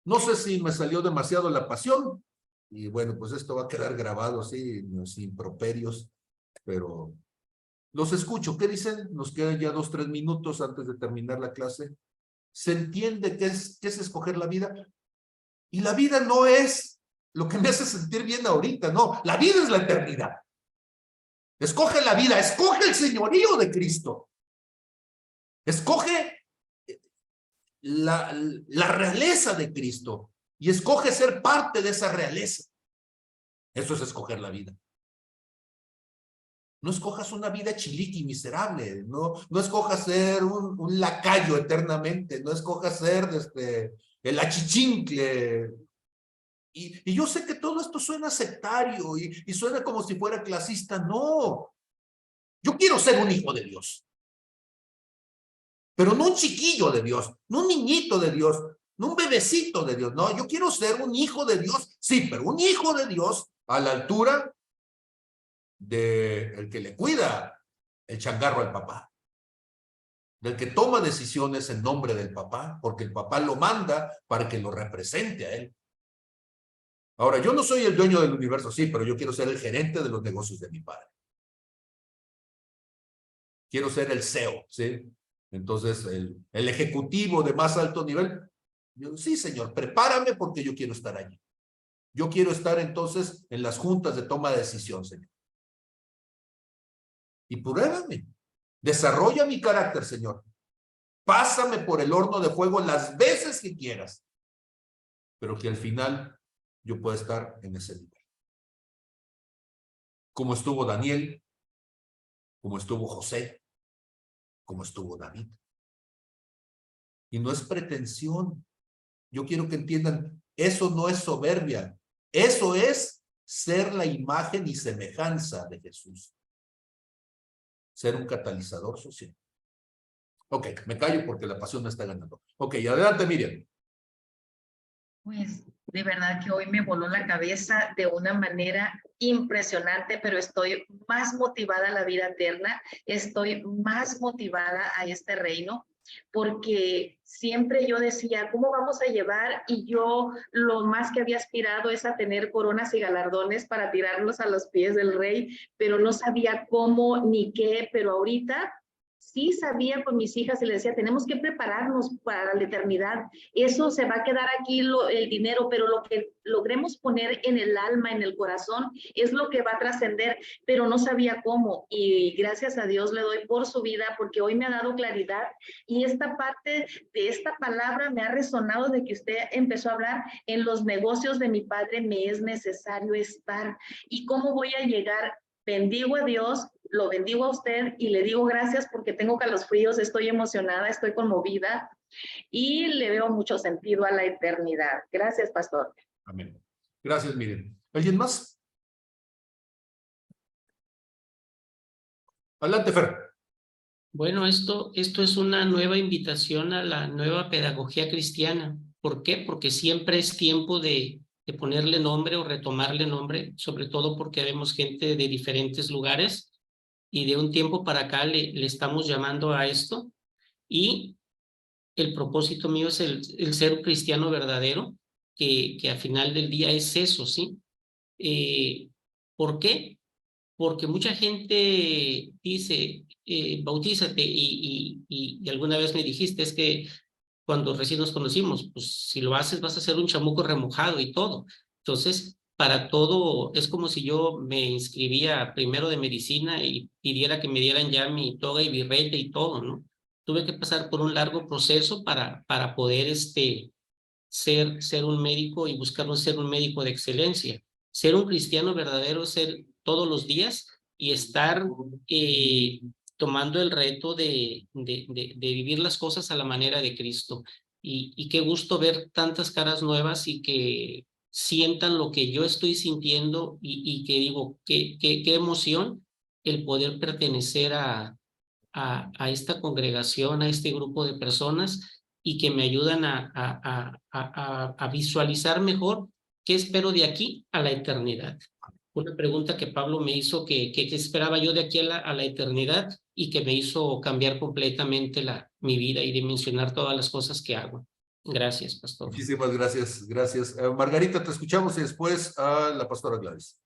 No sé si me salió demasiado la pasión. Y bueno, pues esto va a quedar grabado así, sin improperios. Pero los escucho. ¿Qué dicen? Nos quedan ya 2, 3 minutos antes de terminar la clase. ¿Se entiende qué es escoger la vida? Y la vida no es lo que me hace sentir bien ahorita, no. La vida es la eternidad. Escoge la vida, escoge el señorío de Cristo. Escoge la realeza de Cristo y escoge ser parte de esa realeza. Eso es escoger la vida. No escojas una vida chiliqui miserable, no escojas ser un lacayo eternamente, no escojas ser el achichincle. Y yo sé que todo esto suena sectario y suena como si fuera clasista. No, yo quiero ser un hijo de Dios. Pero no un chiquillo de Dios, no un niñito de Dios, no un bebecito de Dios. No, yo quiero ser un hijo de Dios, sí, pero un hijo de Dios a la altura del que le cuida el changarro al papá, del que toma decisiones en nombre del papá, porque el papá lo manda para que lo represente a él. Ahora, yo no soy el dueño del universo, sí, pero yo quiero ser el gerente de los negocios de mi padre. Quiero ser el CEO, ¿sí? Entonces, el ejecutivo de más alto nivel, yo, sí, señor, prepárame porque yo quiero estar allí. Yo quiero estar entonces en las juntas de toma de decisión, señor. Y pruébame. Desarrolla mi carácter, Señor. Pásame por el horno de fuego las veces que quieras. Pero que al final yo pueda estar en ese nivel. Como estuvo Daniel, como estuvo José, como estuvo David. Y no es pretensión. Yo quiero que entiendan, eso no es soberbia. Eso es ser la imagen y semejanza de Jesús. Ser un catalizador social. Ok, me callo porque la pasión me está ganando. Ok, adelante, Miriam. Pues de verdad que hoy me voló la cabeza de una manera impresionante, pero estoy más motivada a la vida eterna, estoy más motivada a este reino, porque siempre yo decía, ¿cómo vamos a llevar? Y yo lo más que había aspirado es a tener coronas y galardones para tirarlos a los pies del rey, pero no sabía cómo ni qué, pero ahorita sí sabía con mis hijas y les decía, tenemos que prepararnos para la eternidad. Eso se va a quedar aquí el dinero, pero lo que logremos poner en el alma, en el corazón, es lo que va a trascender, pero no sabía cómo. Y gracias a Dios le doy por su vida, porque hoy me ha dado claridad. Y esta parte de esta palabra me ha resonado de que usted empezó a hablar, en los negocios de mi padre me es necesario estar. ¿Y cómo voy a llegar? Bendigo a Dios, lo bendigo a usted y le digo gracias porque tengo calofríos, estoy emocionada, estoy conmovida y le veo mucho sentido a la eternidad. Gracias, pastor. Amén. Gracias, Miriam. ¿Alguien más? Adelante, Fer. Bueno, esto es una nueva invitación a la nueva pedagogía cristiana. ¿Por qué? Porque siempre es tiempo de ponerle nombre o retomarle nombre, sobre todo porque vemos gente de diferentes lugares y de un tiempo para acá le estamos llamando a esto. Y el propósito mío es el ser un cristiano verdadero, que al final del día es eso, ¿sí? ¿Por qué? Porque mucha gente dice, bautízate, y alguna vez me dijiste, es que cuando recién nos conocimos, pues si lo haces vas a ser un chamuco remojado y todo. Entonces, para todo, es como si yo me inscribía primero de medicina y pidiera que me dieran ya mi toga y birrete y todo, ¿no? Tuve que pasar por un largo proceso para poder ser un médico y buscar ser un médico de excelencia. Ser un cristiano verdadero es ser todos los días y estar tomando el reto de vivir las cosas a la manera de Cristo. Y qué gusto ver tantas caras nuevas y que sientan lo que yo estoy sintiendo y que digo, qué emoción el poder pertenecer a esta congregación, a este grupo de personas y que me ayudan a visualizar mejor qué espero de aquí a la eternidad. Una pregunta que Pablo me hizo, que esperaba yo de aquí a la eternidad y que me hizo cambiar completamente mi vida y dimensionar todas las cosas que hago. Gracias, pastor. Muchísimas gracias, gracias. Margarita, te escuchamos y después a la pastora Gladys.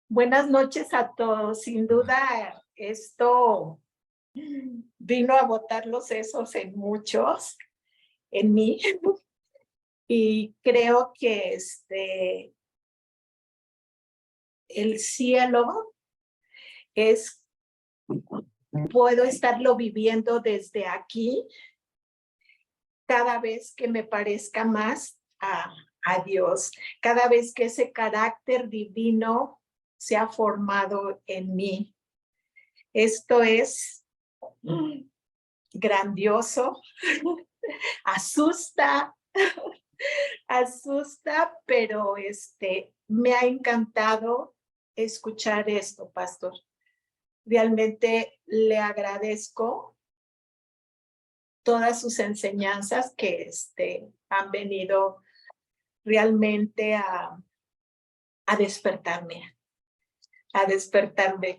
Buenas noches a todos. Sin duda, esto vino a botar los sesos en muchos, en mí. Y creo que el cielo puedo estarlo viviendo desde aquí cada vez que me parezca más a Dios, cada vez que ese carácter divino se ha formado en mí. Esto es grandioso, asusta, pero me ha encantado escuchar esto, pastor. Realmente le agradezco todas sus enseñanzas que han venido realmente a despertarme.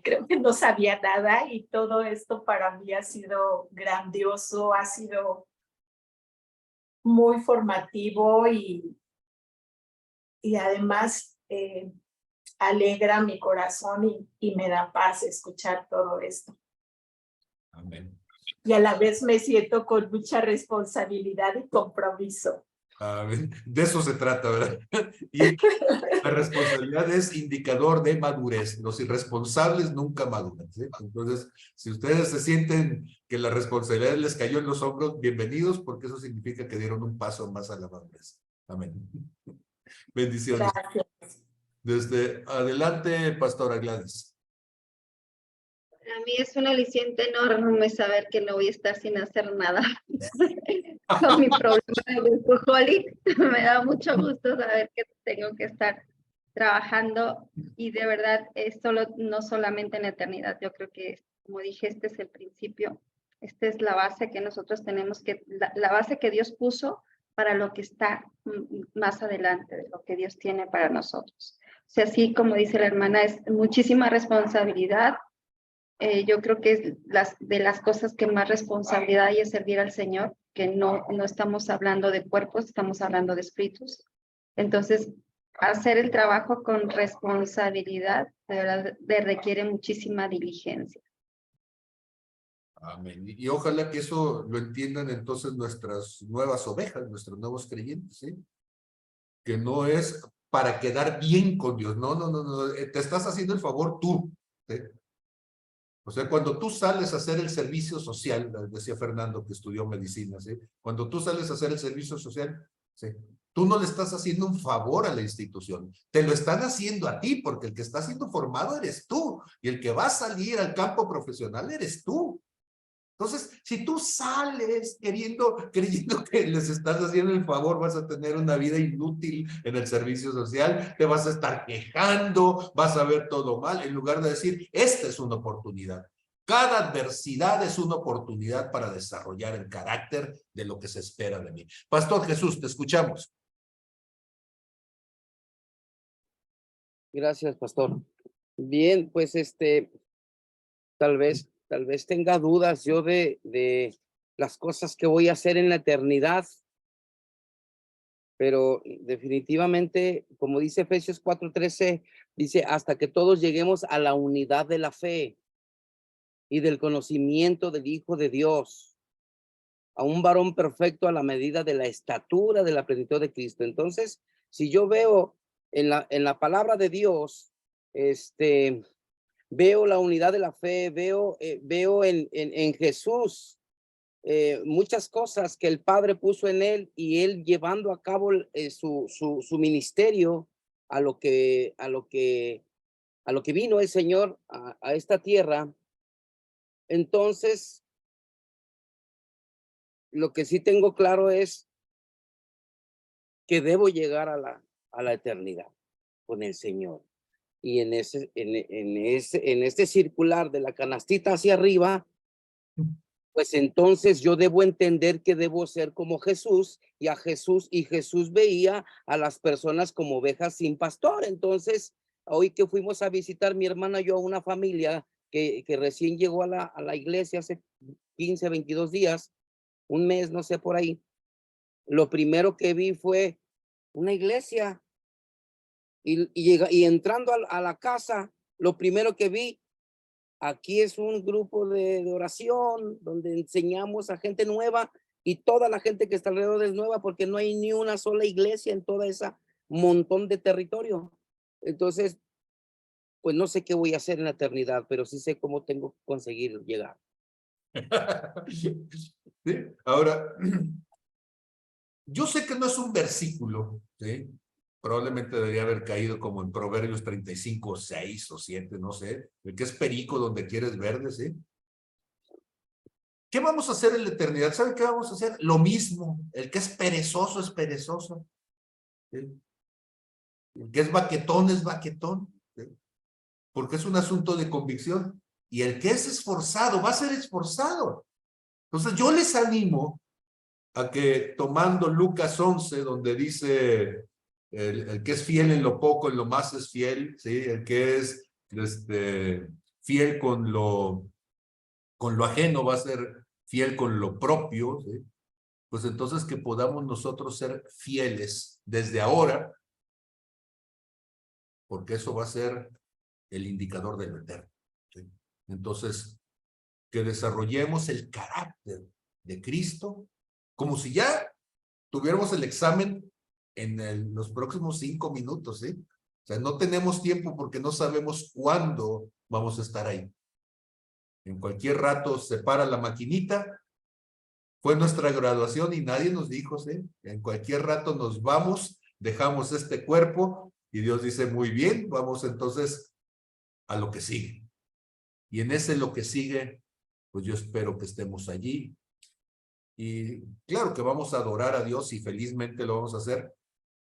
Creo que no sabía nada y todo esto para mí ha sido grandioso, ha sido muy formativo y además alegra mi corazón y me da paz escuchar todo esto. Amén. Y a la vez me siento con mucha responsabilidad y compromiso. Amén. De eso se trata, ¿verdad? Y la responsabilidad es indicador de madurez. Los irresponsables nunca maduran, ¿sí? Entonces, si ustedes se sienten que la responsabilidad les cayó en los hombros, bienvenidos, porque eso significa que dieron un paso más a la madurez. Amén. Bendiciones. Gracias. Desde adelante, pastora Gladys. Para mí es un aliciente enorme saber que no voy a estar sin hacer nada. Con mi problema de workaholic, me da mucho gusto saber que tengo que estar trabajando y de verdad es no solamente en la eternidad. Yo creo que, como dije, este es el principio, esta es la base que nosotros tenemos la base que Dios puso para lo que está más adelante, de lo que Dios tiene para nosotros. O sea, así como dice la hermana, es muchísima responsabilidad. Yo creo que es de las cosas que más responsabilidad hay es servir al Señor, que no estamos hablando de cuerpos, estamos hablando de espíritus. Entonces, hacer el trabajo con responsabilidad, de verdad, requiere muchísima diligencia. Amén. Y ojalá que eso lo entiendan entonces nuestras nuevas ovejas, nuestros nuevos creyentes, ¿sí? Que no es para quedar bien con Dios. No, no, no, no. Te estás haciendo el favor tú, ¿sí? O sea, cuando tú sales a hacer el servicio social, decía Fernando que estudió medicina, ¿sí? Cuando tú sales a hacer el servicio social, ¿sí? Tú no le estás haciendo un favor a la institución, te lo están haciendo a ti, porque el que está siendo formado eres tú, y el que va a salir al campo profesional eres tú. Entonces, si tú sales creyendo que les estás haciendo el favor, vas a tener una vida inútil en el servicio social, te vas a estar quejando, vas a ver todo mal, en lugar de decir, esta es una oportunidad. Cada adversidad es una oportunidad para desarrollar el carácter de lo que se espera de mí. Pastor Jesús, te escuchamos. Gracias, pastor. Bien, pues tal vez tenga dudas yo de las cosas que voy a hacer en la eternidad, pero definitivamente, como dice Efesios 4:13, dice, hasta que todos lleguemos a la unidad de la fe y del conocimiento del Hijo de Dios, a un varón perfecto a la medida de la estatura de la plenitud de Cristo. Entonces, si yo veo en la palabra de Dios, veo la unidad de la fe, veo en Jesús muchas cosas que el Padre puso en él, y él llevando a cabo su ministerio a lo que vino el Señor a esta tierra. Entonces, lo que sí tengo claro es que debo llegar a la eternidad con el Señor. Y en este circular de la canastita hacia arriba, pues entonces yo debo entender que debo ser como Jesús, y Jesús veía a las personas como ovejas sin pastor. Entonces, hoy que fuimos a visitar mi hermana y yo a una familia que recién llegó a la iglesia hace 15, 22 días, un mes, no sé, por ahí, lo primero que vi fue una iglesia, y entrando a la casa, lo primero que vi, aquí es un grupo de oración donde enseñamos a gente nueva, y toda la gente que está alrededor es nueva, porque no hay ni una sola iglesia en toda esa montón de territorio. Entonces, pues no sé qué voy a hacer en la eternidad, pero sí sé cómo tengo que conseguir llegar. Sí. Ahora, yo sé que no es un versículo, ¿sí? Probablemente debería haber caído como en Proverbios 35, 6 o 7, no sé, el que es perico donde quieres verde, ¿sí? ¿Qué vamos a hacer en la eternidad? ¿Saben qué vamos a hacer? Lo mismo. El que es perezoso, ¿sí? El que es baquetón, ¿sí? Porque es un asunto de convicción. Y el que es esforzado, va a ser esforzado. Entonces yo les animo a que, tomando Lucas 11, donde dice el que es fiel en lo poco, en lo más es fiel, ¿sí? El que es fiel con lo ajeno va a ser fiel con lo propio, ¿sí? Pues entonces que podamos nosotros ser fieles desde ahora, porque eso va a ser el indicador de lo eterno, ¿sí? Entonces, que desarrollemos el carácter de Cristo, como si ya tuviéramos el examen en los próximos 5 minutos, ¿sí? O sea, no tenemos tiempo porque no sabemos cuándo vamos a estar ahí. En cualquier rato se para la maquinita. Fue nuestra graduación y nadie nos dijo, ¿sí? En cualquier rato nos vamos, dejamos este cuerpo y Dios dice, muy bien, vamos entonces a lo que sigue. Y en ese lo que sigue, pues yo espero que estemos allí. Y claro que vamos a adorar a Dios y felizmente lo vamos a hacer,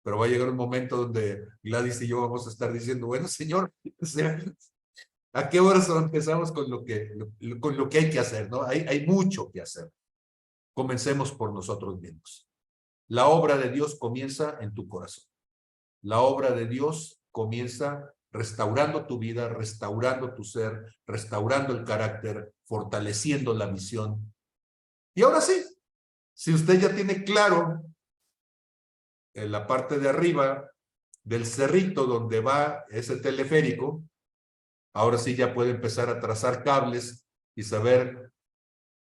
pero va a llegar un momento donde Gladys y yo vamos a estar diciendo, bueno, Señor, o sea, ¿a qué horas empezamos con lo que hay que hacer, ¿no? Hay mucho que hacer. Comencemos por nosotros mismos. La obra de Dios comienza en tu corazón. La obra de Dios comienza restaurando tu vida, restaurando tu ser, restaurando el carácter, fortaleciendo la misión. Y ahora sí, si usted ya tiene claro en la parte de arriba del cerrito donde va ese teleférico, ahora sí ya puede empezar a trazar cables y saber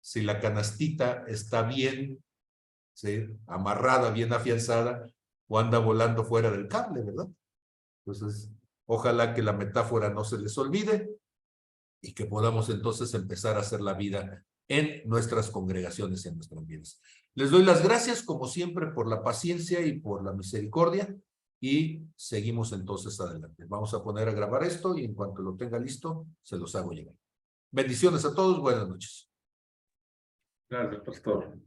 si la canastita está bien, ¿sí?, amarrada, bien afianzada, o anda volando fuera del cable, ¿verdad? Entonces, ojalá que la metáfora no se les olvide y que podamos entonces empezar a hacer la vida en nuestras congregaciones y en nuestras vidas. Les doy las gracias, como siempre, por la paciencia y por la misericordia, y seguimos entonces adelante. Vamos a poner a grabar esto y en cuanto lo tenga listo, se los hago llegar. Bendiciones a todos, buenas noches. Gracias, pastor.